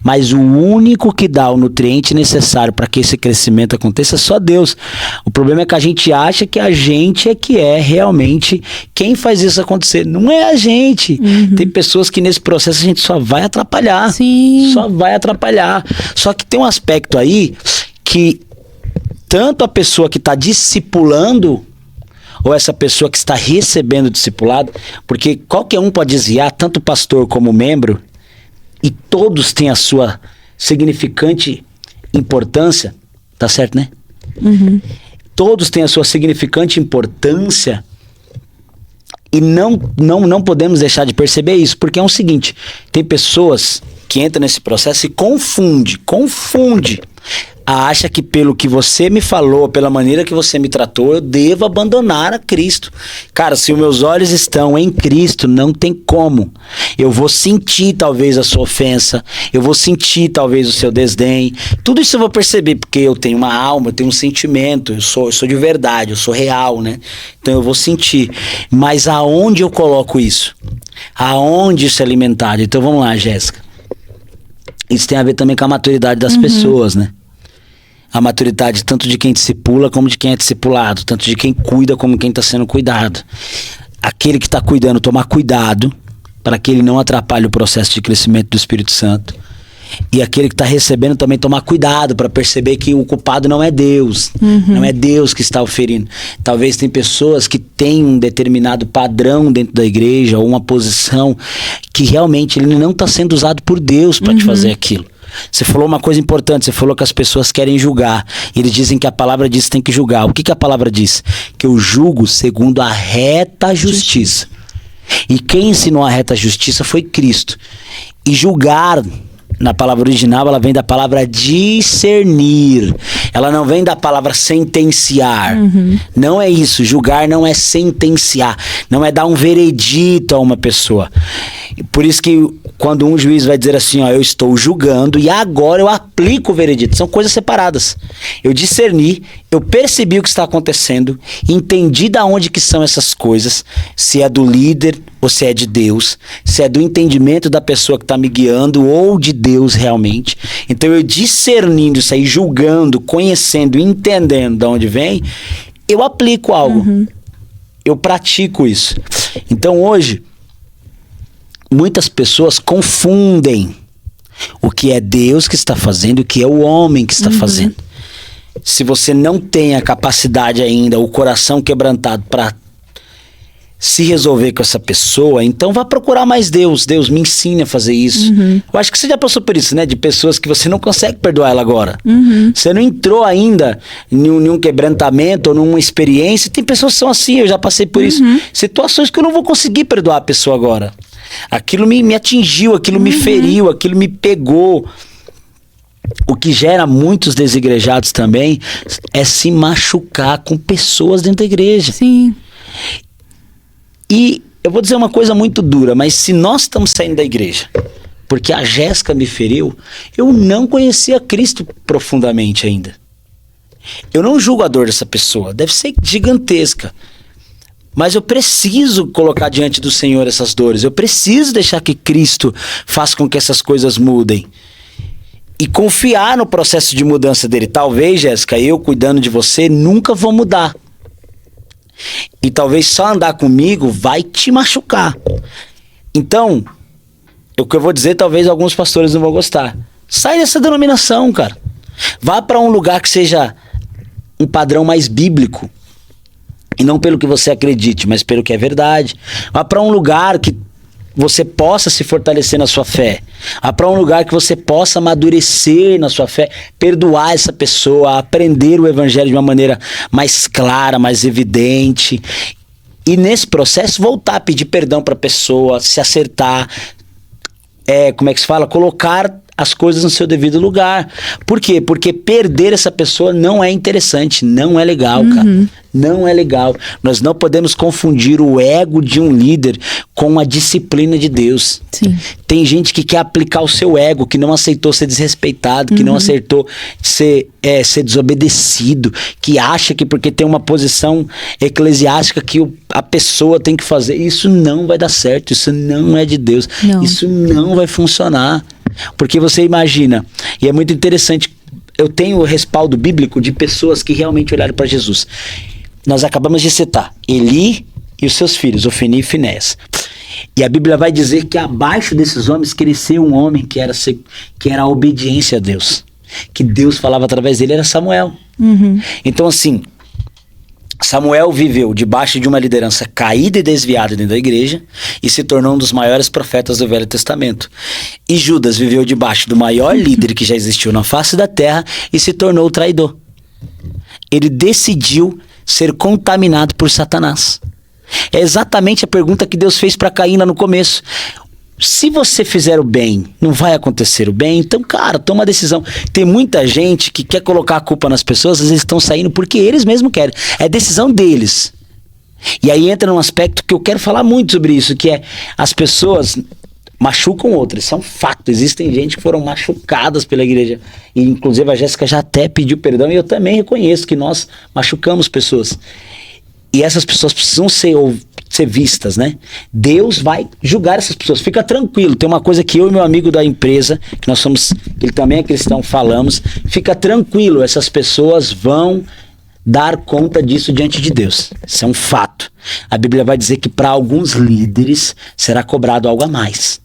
mas o único que dá o nutriente necessário para que esse crescimento aconteça é só Deus. O problema é que a gente acha que a gente é que é realmente quem faz isso acontecer. Não é a gente. Tem pessoas que nesse processo a gente só vai atrapalhar. Sim. Só vai atrapalhar. Só que tem um aspecto aí que tanto a pessoa que está discipulando ou essa pessoa que está recebendo o discipulado, porque qualquer um pode desviar, tanto o pastor como o membro, e todos têm a sua significante importância, tá certo, né? Todos têm a sua significante importância e não podemos deixar de perceber isso, porque é o seguinte, tem pessoas que entram nesse processo e confunde, acha que pelo que você me falou, pela maneira que você me tratou, eu devo abandonar a Cristo. Cara, se os meus olhos estão em Cristo, não tem como. Eu vou sentir talvez a sua ofensa, eu vou sentir talvez o seu desdém. Tudo isso eu vou perceber, porque eu tenho uma alma, eu tenho um sentimento, eu sou de verdade, eu sou real, né? Então eu vou sentir. Mas aonde eu coloco isso? Aonde isso é alimentado? Então vamos lá, Jéssica. Isso tem a ver também com a maturidade das pessoas, né? A maturidade tanto de quem discipula como de quem é discipulado, tanto de quem cuida como quem está sendo cuidado. Aquele que está cuidando, tomar cuidado para que ele não atrapalhe o processo de crescimento do Espírito Santo. E aquele que está recebendo também tomar cuidado para perceber que o culpado não é Deus. Não é Deus que está oferindo. Talvez tem pessoas que têm um determinado padrão dentro da igreja ou uma posição que realmente ele não está sendo usado por Deus para te fazer aquilo. Você falou uma coisa importante, você falou que as pessoas querem julgar. E eles dizem que a palavra diz que tem que julgar. O que a palavra diz? Que eu julgo segundo a reta justiça. E quem ensinou a reta justiça foi Cristo. E julgar, na palavra original, ela vem da palavra discernir. Ela não vem da palavra sentenciar. Não é isso. Julgar não é sentenciar. Não é dar um veredito a uma pessoa. Por isso que quando um juiz vai dizer assim, ó, eu estou julgando e agora eu aplico o veredito. São coisas separadas. Eu discerni, eu percebi o que está acontecendo, entendi de onde que são essas coisas, se é do líder ou se é de Deus, se é do entendimento da pessoa que está me guiando ou de Deus realmente. Então eu discernindo isso aí, julgando, conhecendo, entendendo de onde vem, eu aplico algo. Eu pratico isso. Então hoje, muitas pessoas confundem o que é Deus que está fazendo e o que é o homem que está fazendo. Se você não tem a capacidade ainda, o coração quebrantado para se resolver com essa pessoa, então vá procurar mais Deus. Deus, me ensine a fazer isso. Eu acho que você já passou por isso, né? De pessoas que você não consegue perdoar ela agora. Você não entrou ainda em um quebrantamento ou numa experiência. Tem pessoas que são assim, eu já passei por isso. Situações que eu não vou conseguir perdoar a pessoa agora. Aquilo me atingiu, aquilo me feriu, aquilo me pegou. O que gera muitos desigrejados também é se machucar com pessoas dentro da igreja. Sim. E eu vou dizer uma coisa muito dura, mas se nós estamos saindo da igreja porque a Jéssica me feriu, eu não conhecia Cristo profundamente ainda. Eu não julgo a dor dessa pessoa, deve ser gigantesca. Mas eu preciso colocar diante do Senhor essas dores. Eu preciso deixar que Cristo faça com que essas coisas mudem. E confiar no processo de mudança dele. Talvez, Jéssica, eu cuidando de você, nunca vou mudar. E talvez só andar comigo vai te machucar. Então, o que eu vou dizer, talvez alguns pastores não vão gostar. Sai dessa denominação, cara. Vá para um lugar que seja um padrão mais bíblico. E não pelo que você acredite, mas pelo que é verdade. Vá para um lugar que você possa se fortalecer na sua fé. Vá para um lugar que você possa amadurecer na sua fé, perdoar essa pessoa, aprender o evangelho de uma maneira mais clara, mais evidente. E nesse processo voltar a pedir perdão para a pessoa, se acertar, como é que se fala? Colocar as coisas no seu devido lugar. Por quê? Porque perder essa pessoa não é interessante, não é legal, cara. Não é legal. Nós não podemos confundir o ego de um líder com a disciplina de Deus. Sim. Tem gente que quer aplicar o seu ego, que não aceitou ser desrespeitado, que não aceitou ser desobedecido, que acha que porque tem uma posição eclesiástica que a pessoa tem que fazer. Isso não vai dar certo, isso não é de Deus. Não. Isso não vai funcionar. Porque você imagina, e é muito interessante, eu tenho o respaldo bíblico de pessoas que realmente olharam para Jesus. Nós acabamos de citar Eli e os seus filhos, Ofni e Finéias. E a Bíblia vai dizer que abaixo desses homens cresceu um homem que era a obediência a Deus. Que Deus falava através dele, era Samuel. Então assim, Samuel viveu debaixo de uma liderança caída e desviada dentro da igreja e se tornou um dos maiores profetas do Velho Testamento. E Judas viveu debaixo do maior líder que já existiu na face da terra e se tornou o traidor. Ele decidiu ser contaminado por Satanás. É exatamente a pergunta que Deus fez para Caim lá no começo. Se você fizer o bem, não vai acontecer o bem? Então, cara, toma a decisão. Tem muita gente que quer colocar a culpa nas pessoas, às vezes estão saindo porque eles mesmos querem. É decisão deles. E aí entra num aspecto que eu quero falar muito sobre isso, que é as pessoas machucam outras. Isso é um fato. Existem gente que foram machucadas pela igreja. E inclusive a Jéssica já até pediu perdão e eu também reconheço que nós machucamos pessoas. E essas pessoas precisam ser vistas, né? Deus vai julgar essas pessoas. Fica tranquilo. Tem uma coisa que eu e meu amigo da empresa, que nós somos, ele também é cristão, falamos. Fica tranquilo, essas pessoas vão dar conta disso diante de Deus. Isso é um fato. A Bíblia vai dizer que para alguns líderes será cobrado algo a mais.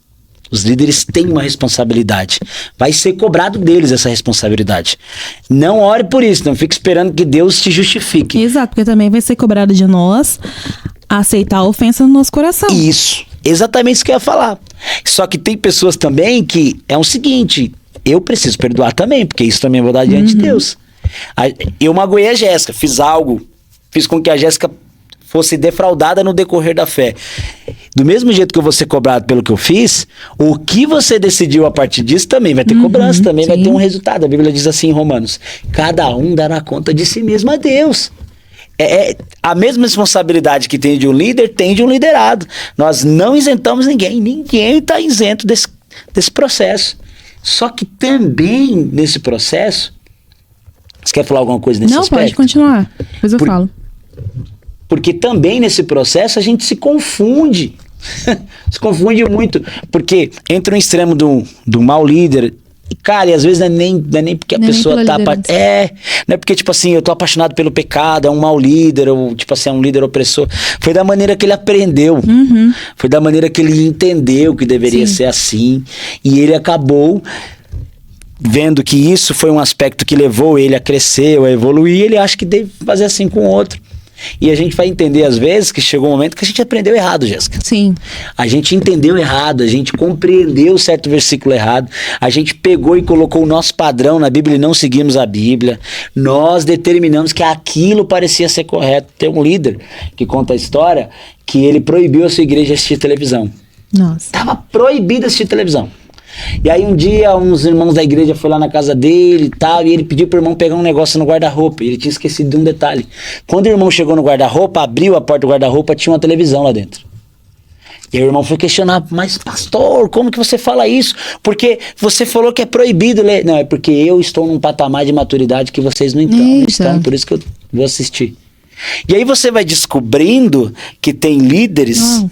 Os líderes têm uma responsabilidade. Vai ser cobrado deles essa responsabilidade. Não ore por isso, não fique esperando que Deus te justifique. Exato, porque também vai ser cobrado de nós aceitar a ofensa no nosso coração. Isso, exatamente isso que eu ia falar. Só que tem pessoas também que é o seguinte, eu preciso perdoar também, porque isso também eu vou dar diante de Deus. Eu magoei a Jéssica, fiz com que a Jéssica fosse defraudada no decorrer da fé. Do mesmo jeito que eu vou ser cobrado pelo que eu fiz, o que você decidiu a partir disso também vai ter cobrança, também vai ter um resultado. A Bíblia diz assim em Romanos, cada um dará conta de si mesmo a Deus. A mesma responsabilidade que tem de um líder, tem de um liderado. Nós não isentamos ninguém está isento desse processo. Só que também nesse processo, você quer falar alguma coisa nesse aspecto? Não, pode continuar, depois eu falo. Porque também nesse processo a gente se confunde. Se confunde muito. Porque entra um extremo do mau líder. E, cara, e às vezes não é nem porque a pessoa tá... não é porque, tipo assim, eu tô apaixonado pelo pecado, é um mau líder, ou, tipo assim, é um líder opressor. Foi da maneira que ele aprendeu. Foi da maneira que ele entendeu que deveria ser assim. E ele acabou vendo que isso foi um aspecto que levou ele a crescer, a evoluir, ele acha que deve fazer assim com o outro. E a gente vai entender, às vezes, que chegou um momento que a gente aprendeu errado, Jéssica. Sim. A gente entendeu errado, a gente compreendeu certo versículo errado, a gente pegou e colocou o nosso padrão na Bíblia e não seguimos a Bíblia. Nós determinamos que aquilo parecia ser correto. Tem um líder que conta a história que ele proibiu a sua igreja assistir televisão. Nossa. Tava proibido assistir televisão. E aí um dia uns irmãos da igreja foram lá na casa dele e tal, e ele pediu pro irmão pegar um negócio no guarda-roupa, e ele tinha esquecido de um detalhe. Quando o irmão chegou no guarda-roupa, abriu a porta do guarda-roupa, tinha uma televisão lá dentro. E aí o irmão foi questionar, mas pastor, como que você fala isso? Porque você falou que é proibido ler. Não, é porque eu estou num patamar de maturidade que vocês não estão, por isso que eu vou assistir. E aí você vai descobrindo que tem líderes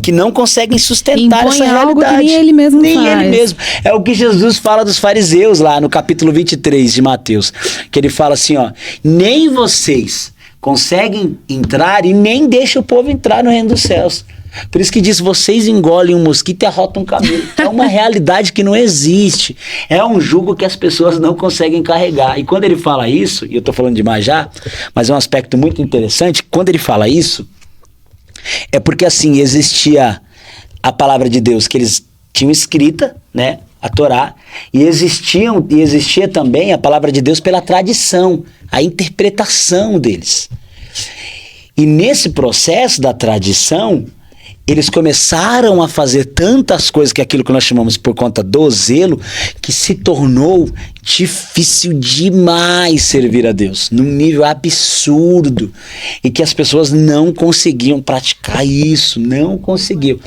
que não conseguem sustentar essa realidade. Que nem ele mesmo nem faz. Ele mesmo. É o que Jesus fala dos fariseus lá no capítulo 23 de Mateus. Que ele fala assim, ó, nem vocês conseguem entrar e nem deixam o povo entrar no reino dos céus. Por isso que diz, vocês engolem um mosquito e arrotam um camelo. É uma realidade que não existe. É um jugo que as pessoas não conseguem carregar. E quando ele fala isso, e eu tô falando demais já, mas é um aspecto muito interessante, quando ele fala isso, é porque assim, existia a palavra de Deus que eles tinham escrita, né, a Torá, e existia também a palavra de Deus pela tradição, a interpretação deles. E nesse processo da tradição, eles começaram a fazer tantas coisas, que é aquilo que nós chamamos por conta do zelo, que se tornou difícil demais servir a Deus, num nível absurdo, e que as pessoas não conseguiam praticar isso, não conseguiam.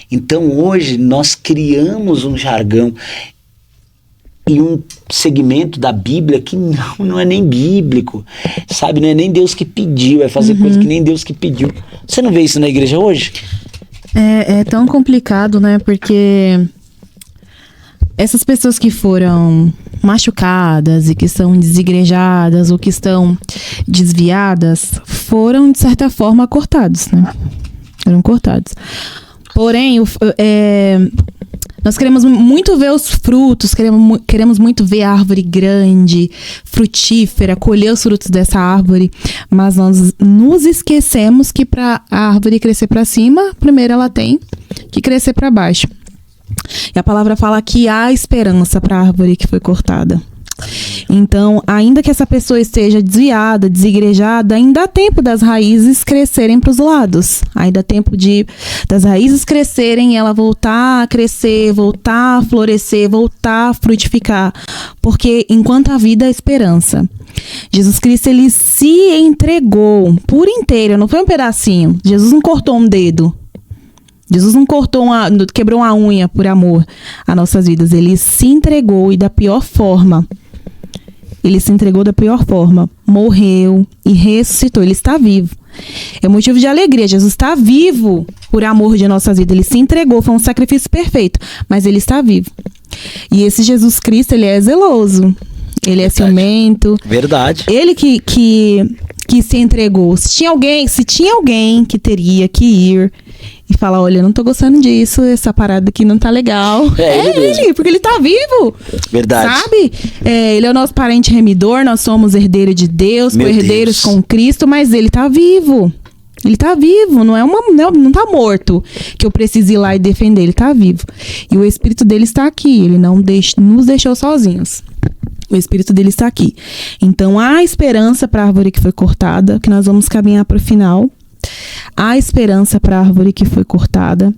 Então hoje nós criamos um jargão e um segmento da Bíblia que não é nem bíblico, sabe? Não é nem Deus que pediu, é fazer coisa que nem Deus que pediu. Você não vê isso na igreja hoje? É tão complicado, né? Porque essas pessoas que foram machucadas e que são desigrejadas ou que estão desviadas foram, de certa forma, cortados, né? Foram cortados. Porém, nós queremos muito ver os frutos, queremos muito ver a árvore grande, frutífera, colher os frutos dessa árvore, mas nós nos esquecemos que para a árvore crescer para cima, primeiro ela tem que crescer para baixo. E a palavra fala que há esperança para a árvore que foi cortada. Então, ainda que essa pessoa esteja desviada, desigrejada, ainda há tempo das raízes crescerem para os lados. Ainda há tempo das raízes crescerem e ela voltar a crescer, voltar a florescer, voltar a frutificar. Porque enquanto a vida, há esperança. Jesus Cristo, ele se entregou por inteiro, não foi um pedacinho. Jesus não cortou um dedo. Jesus não quebrou uma unha por amor às nossas vidas. Ele se entregou e da pior forma. Ele se entregou da pior forma. Morreu e ressuscitou. Ele está vivo. É motivo de alegria. Jesus está vivo por amor de nossas vidas. Ele se entregou. Foi um sacrifício perfeito. Mas ele está vivo. E esse Jesus Cristo, ele é zeloso. Ele é ciumento. Verdade. Ele que se entregou. Se tinha alguém que teria que ir e falar, olha, eu não tô gostando disso, essa parada aqui não tá legal. Ele, porque ele tá vivo. Verdade. Sabe? Ele é o nosso parente remidor, nós somos herdeiros de Deus, herdeiros com Cristo, mas ele tá vivo. Ele tá vivo, não tá morto, que eu preciso ir lá e defender, ele tá vivo. E o Espírito dele está aqui, ele não nos deixou sozinhos. O Espírito dele está aqui. Então, há esperança para a árvore que foi cortada, que nós vamos caminhar para o final. Há esperança para a árvore que foi cortada.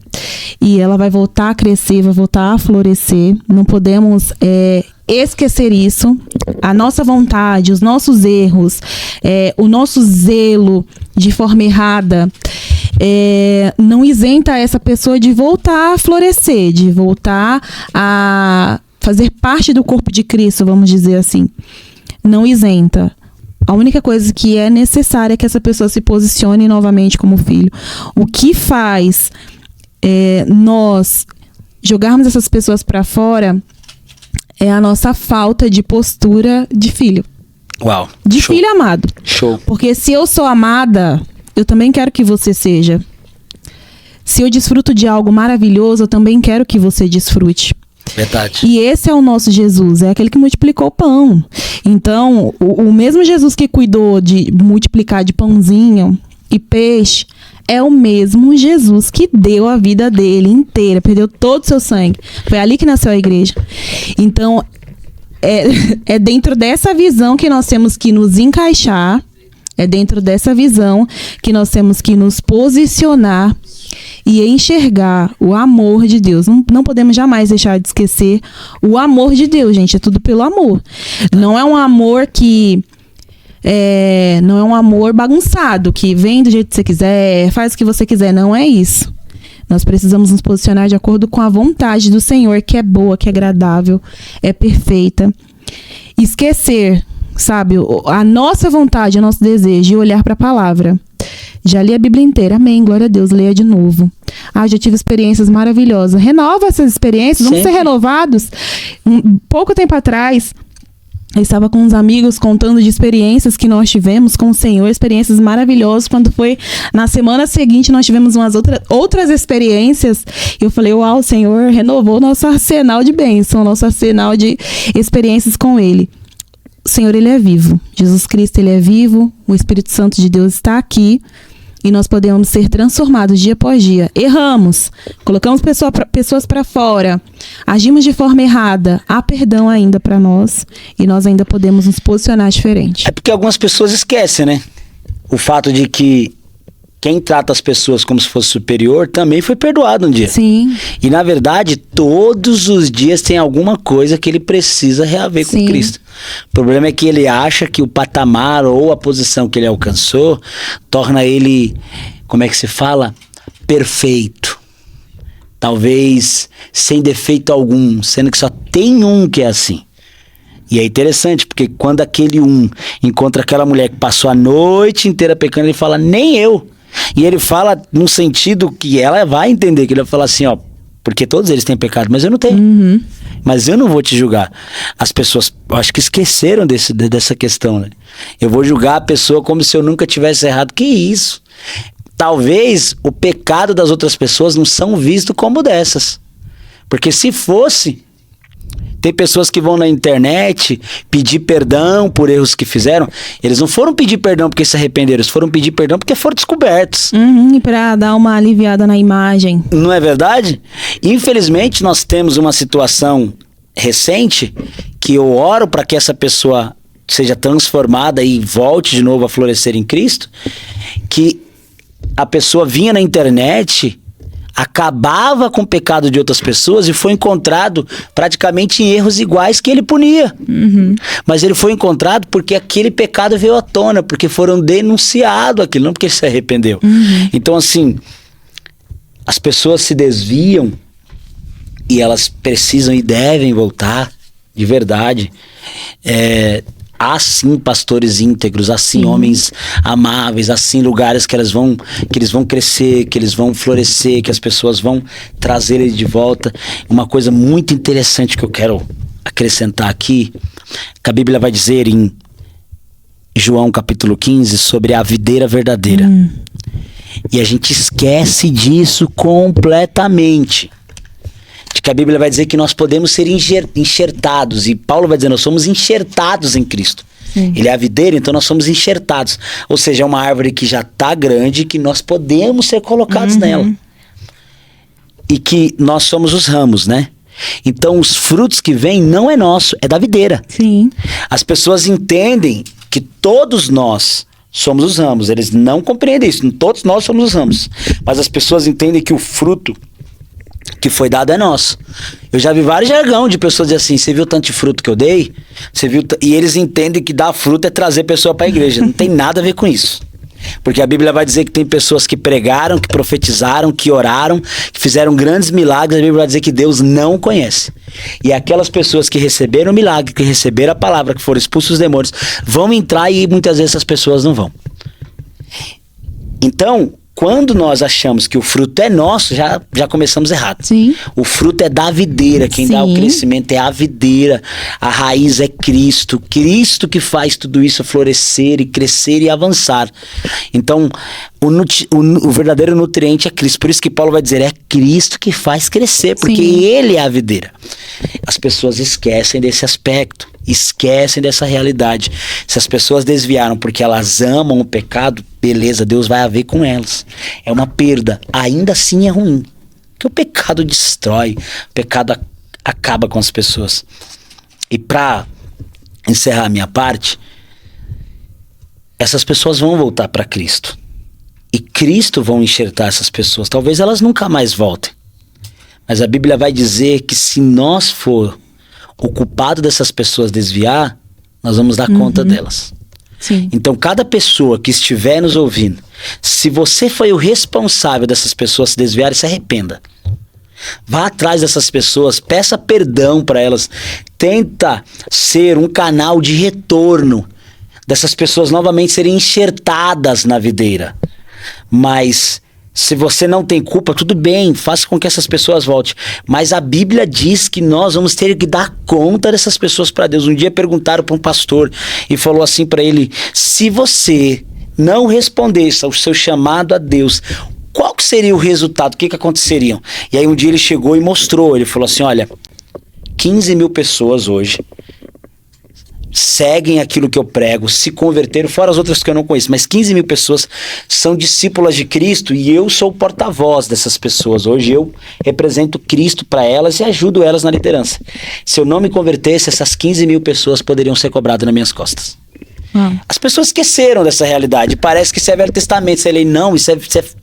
E ela vai voltar a crescer, vai voltar a florescer. Não podemos esquecer isso. A nossa vontade, os nossos erros, o nosso zelo de forma errada, não isenta essa pessoa de voltar a florescer, de voltar a fazer parte do corpo de Cristo, vamos dizer assim. Não isenta. A única coisa que é necessária é que essa pessoa se posicione novamente como filho. O que faz nós jogarmos essas pessoas para fora é a nossa falta de postura de filho. Uau. De show. filho amado. Show. Porque se eu sou amada, eu também quero que você seja. Se eu desfruto de algo maravilhoso, eu também quero que você desfrute. Verdade. E esse é o nosso Jesus, é aquele que multiplicou o pão. Então, o mesmo Jesus que cuidou de multiplicar de pãozinho e peixe, é o mesmo Jesus que deu a vida dele inteira, perdeu todo o seu sangue. Foi ali que nasceu a igreja. Então, é dentro dessa visão que nós temos que nos encaixar, é dentro dessa visão que nós temos que nos posicionar e enxergar o amor de Deus. Não podemos jamais deixar de esquecer o amor de Deus, gente. É tudo pelo amor. Não é um amor que... não é um amor bagunçado, que vem do jeito que você quiser, faz o que você quiser. Não é isso. Nós precisamos nos posicionar de acordo com a vontade do Senhor, que é boa, que é agradável, é perfeita. Esquecer, sabe, a nossa vontade, o nosso desejo, e olhar para a palavra. Já li a Bíblia inteira, amém, glória a Deus, leia de novo. Já tive experiências maravilhosas. Renova essas experiências, vamos ser renovados. Pouco tempo atrás, eu estava com uns amigos contando de experiências que nós tivemos com o Senhor, experiências maravilhosas. Quando foi na semana seguinte, nós tivemos umas outras experiências. E eu falei, uau, o Senhor renovou nosso arsenal de bênção, nosso arsenal de experiências com Ele. O Senhor, Ele é vivo. Jesus Cristo, Ele é vivo. O Espírito Santo de Deus está aqui. E nós podemos ser transformados dia após dia. Erramos, colocamos pessoas para fora, agimos de forma errada. Há perdão ainda para nós e nós ainda podemos nos posicionar diferente. É porque algumas pessoas esquecem, né? O fato de que quem trata as pessoas como se fosse superior também foi perdoado um dia. Sim. E na verdade, todos os dias tem alguma coisa que ele precisa reaver com Cristo. O problema é que ele acha que o patamar ou a posição que ele alcançou torna ele, como é que se fala? Perfeito. Talvez sem defeito algum, sendo que só tem um que é assim. E é interessante, porque quando aquele um encontra aquela mulher que passou a noite inteira pecando, ele fala, nem eu. E ele fala num sentido que ela vai entender, que ele vai falar assim, ó, porque todos eles têm pecado, mas eu não tenho. Uhum. Mas eu não vou te julgar. As pessoas, eu acho que esqueceram dessa questão, né? Eu vou julgar a pessoa como se eu nunca tivesse errado. Que isso? Talvez o pecado das outras pessoas não são visto como dessas. Porque se fosse... Tem pessoas que vão na internet pedir perdão por erros que fizeram. Eles não foram pedir perdão porque se arrependeram. Eles foram pedir perdão porque foram descobertos. E para dar uma aliviada na imagem. Não é verdade? Infelizmente, nós temos uma situação recente que eu oro para que essa pessoa seja transformada e volte de novo a florescer em Cristo. Que a pessoa vinha na internet... acabava com o pecado de outras pessoas e foi encontrado praticamente em erros iguais que ele punia. Uhum. Mas ele foi encontrado porque aquele pecado veio à tona, porque foram denunciados aquilo, não porque ele se arrependeu. Uhum. Então, assim, as pessoas se desviam e elas precisam e devem voltar de verdade. Há sim pastores íntegros, há sim homens amáveis, há sim lugares que eles vão crescer, que eles vão florescer, que as pessoas vão trazer ele de volta. Uma coisa muito interessante que eu quero acrescentar aqui, que a Bíblia vai dizer em João capítulo 15 sobre a videira verdadeira. E a gente esquece disso completamente. De que a Bíblia vai dizer que nós podemos ser enxertados, e Paulo vai dizer, nós somos enxertados em Cristo. Sim. Ele é a videira, então nós somos enxertados. Ou seja, é uma árvore que já está grande, que nós podemos ser colocados nela. E que nós somos os ramos, né? Então os frutos que vêm não é nosso, é da videira. Sim. As pessoas entendem que todos nós somos os ramos. Eles não compreendem isso. Todos nós somos os ramos. Mas as pessoas entendem que o fruto que foi dado é nosso. Eu já vi vários jargão de pessoas dizer assim: você viu tanto de fruto que eu dei? Você viu? E eles entendem que dar fruto é trazer pessoa para a igreja. Não tem nada a ver com isso. Porque a Bíblia vai dizer que tem pessoas que pregaram, que profetizaram, que oraram, que fizeram grandes milagres. A Bíblia vai dizer que Deus não conhece. E aquelas pessoas que receberam o milagre, que receberam a palavra, que foram expulsos os demônios, vão entrar, e muitas vezes essas pessoas não vão. Então, quando nós achamos que o fruto é nosso, já começamos errado. Sim. O fruto é da videira, quem dá o crescimento é a videira, a raiz é Cristo. Cristo que faz tudo isso florescer e crescer e avançar. Então, o verdadeiro nutriente é Cristo. Por isso que Paulo vai dizer, é Cristo que faz crescer, porque Ele é a videira. As pessoas esquecem desse aspecto, esquecem dessa realidade. Se as pessoas desviaram porque elas amam o pecado, beleza, Deus vai haver com elas. É uma perda, ainda assim é ruim. Porque o pecado destrói, o pecado acaba com as pessoas. E para encerrar a minha parte, essas pessoas vão voltar para Cristo. E Cristo vão enxertar essas pessoas. Talvez elas nunca mais voltem. Mas a Bíblia vai dizer que se nós for o culpado dessas pessoas desviar, nós vamos dar conta delas. Sim. Então, cada pessoa que estiver nos ouvindo, se você foi o responsável dessas pessoas se desviarem, se arrependa. Vá atrás dessas pessoas, peça perdão para elas. Tenta ser um canal de retorno dessas pessoas novamente serem enxertadas na videira. Mas se você não tem culpa, tudo bem, faça com que essas pessoas voltem. Mas a Bíblia diz que nós vamos ter que dar conta dessas pessoas para Deus. Um dia perguntaram para um pastor e falou assim para ele: se você não respondesse ao seu chamado a Deus, qual que seria o resultado? O que aconteceria? E aí um dia ele chegou e mostrou, ele falou assim: olha, 15 mil pessoas hoje seguem aquilo que eu prego, se converteram, fora as outras que eu não conheço, mas 15 mil pessoas são discípulas de Cristo e eu sou o porta-voz dessas pessoas. Hoje eu represento Cristo para elas e ajudo elas na liderança. Se eu não me convertesse, essas 15 mil pessoas poderiam ser cobradas nas minhas costas. As pessoas esqueceram dessa realidade. Parece que isso é Velho Testamento, isso é lei. Não, isso é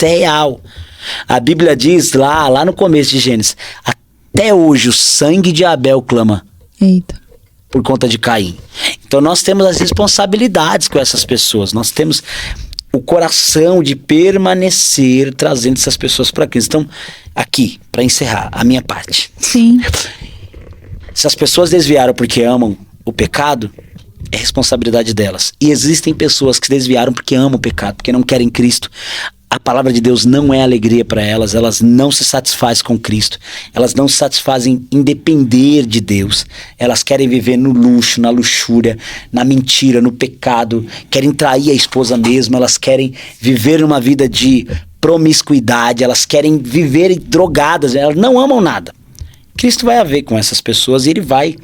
real. A Bíblia diz lá no começo de Gênesis, até hoje o sangue de Abel clama. Eita. Por conta de Caim. Então nós temos as responsabilidades com essas pessoas. Nós temos o coração de permanecer trazendo essas pessoas para Cristo. Então, aqui, para encerrar a minha parte. Sim. Se as pessoas desviaram porque amam o pecado, é responsabilidade delas. E existem pessoas que se desviaram porque amam o pecado, porque não querem Cristo. A palavra de Deus não é alegria para elas, elas não se satisfazem com Cristo, elas não se satisfazem em depender de Deus, elas querem viver no luxo, na luxúria, na mentira, no pecado, querem trair a esposa mesmo, elas querem viver uma vida de promiscuidade, elas querem viver drogadas, elas não amam nada. Cristo vai haver com essas pessoas e Ele vai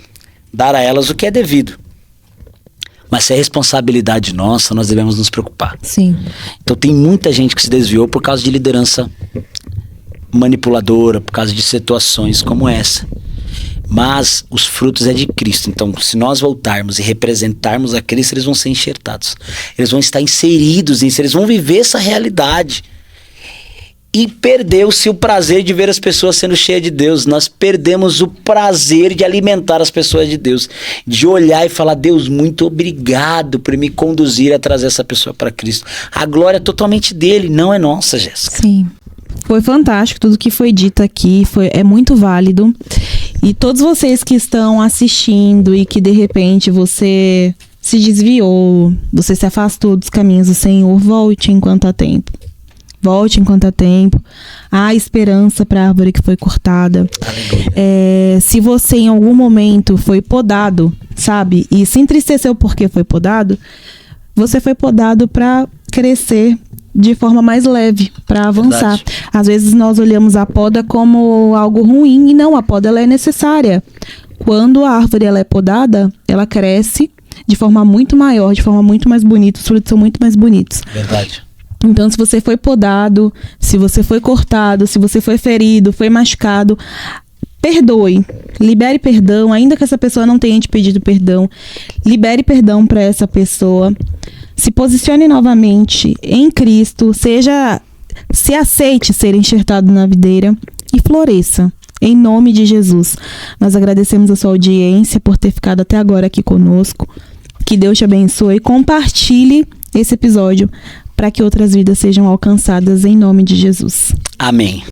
dar a elas o que é devido. Mas se é responsabilidade nossa, nós devemos nos preocupar. Sim. Então tem muita gente que se desviou por causa de liderança manipuladora, por causa de situações como essa. Mas os frutos é de Cristo. Então, se nós voltarmos e representarmos a Cristo, eles vão ser enxertados. Eles vão estar inseridos nisso, eles vão viver essa realidade. E perdeu-se o prazer de ver as pessoas sendo cheias de Deus. Nós perdemos o prazer de alimentar as pessoas de Deus. De olhar e falar: Deus, muito obrigado por me conduzir a trazer essa pessoa para Cristo. A glória é totalmente dele, não é nossa, Jéssica. Sim. Foi fantástico, tudo que foi dito aqui é muito válido. E todos vocês que estão assistindo e que de repente você se desviou, você se afastou dos caminhos do Senhor, volte enquanto há tempo. Volte enquanto há tempo. Há esperança para a árvore que foi cortada. Se você em algum momento foi podado, sabe? E se entristeceu porque foi podado, você foi podado para crescer de forma mais leve, para avançar. Verdade. Às vezes nós olhamos a poda como algo ruim e não, a poda ela é necessária. Quando a árvore ela é podada, ela cresce de forma muito maior, de forma muito mais bonita. Os frutos são muito mais bonitos. Verdade. Então, se você foi podado, se você foi cortado, se você foi ferido, foi machucado, perdoe. Libere perdão, ainda que essa pessoa não tenha te pedido perdão. Libere perdão para essa pessoa. Se posicione novamente em Cristo. Se aceite ser enxertado na videira e floresça. Em nome de Jesus. Nós agradecemos a sua audiência por ter ficado até agora aqui conosco. Que Deus te abençoe. Compartilhe esse episódio para que outras vidas sejam alcançadas em nome de Jesus. Amém.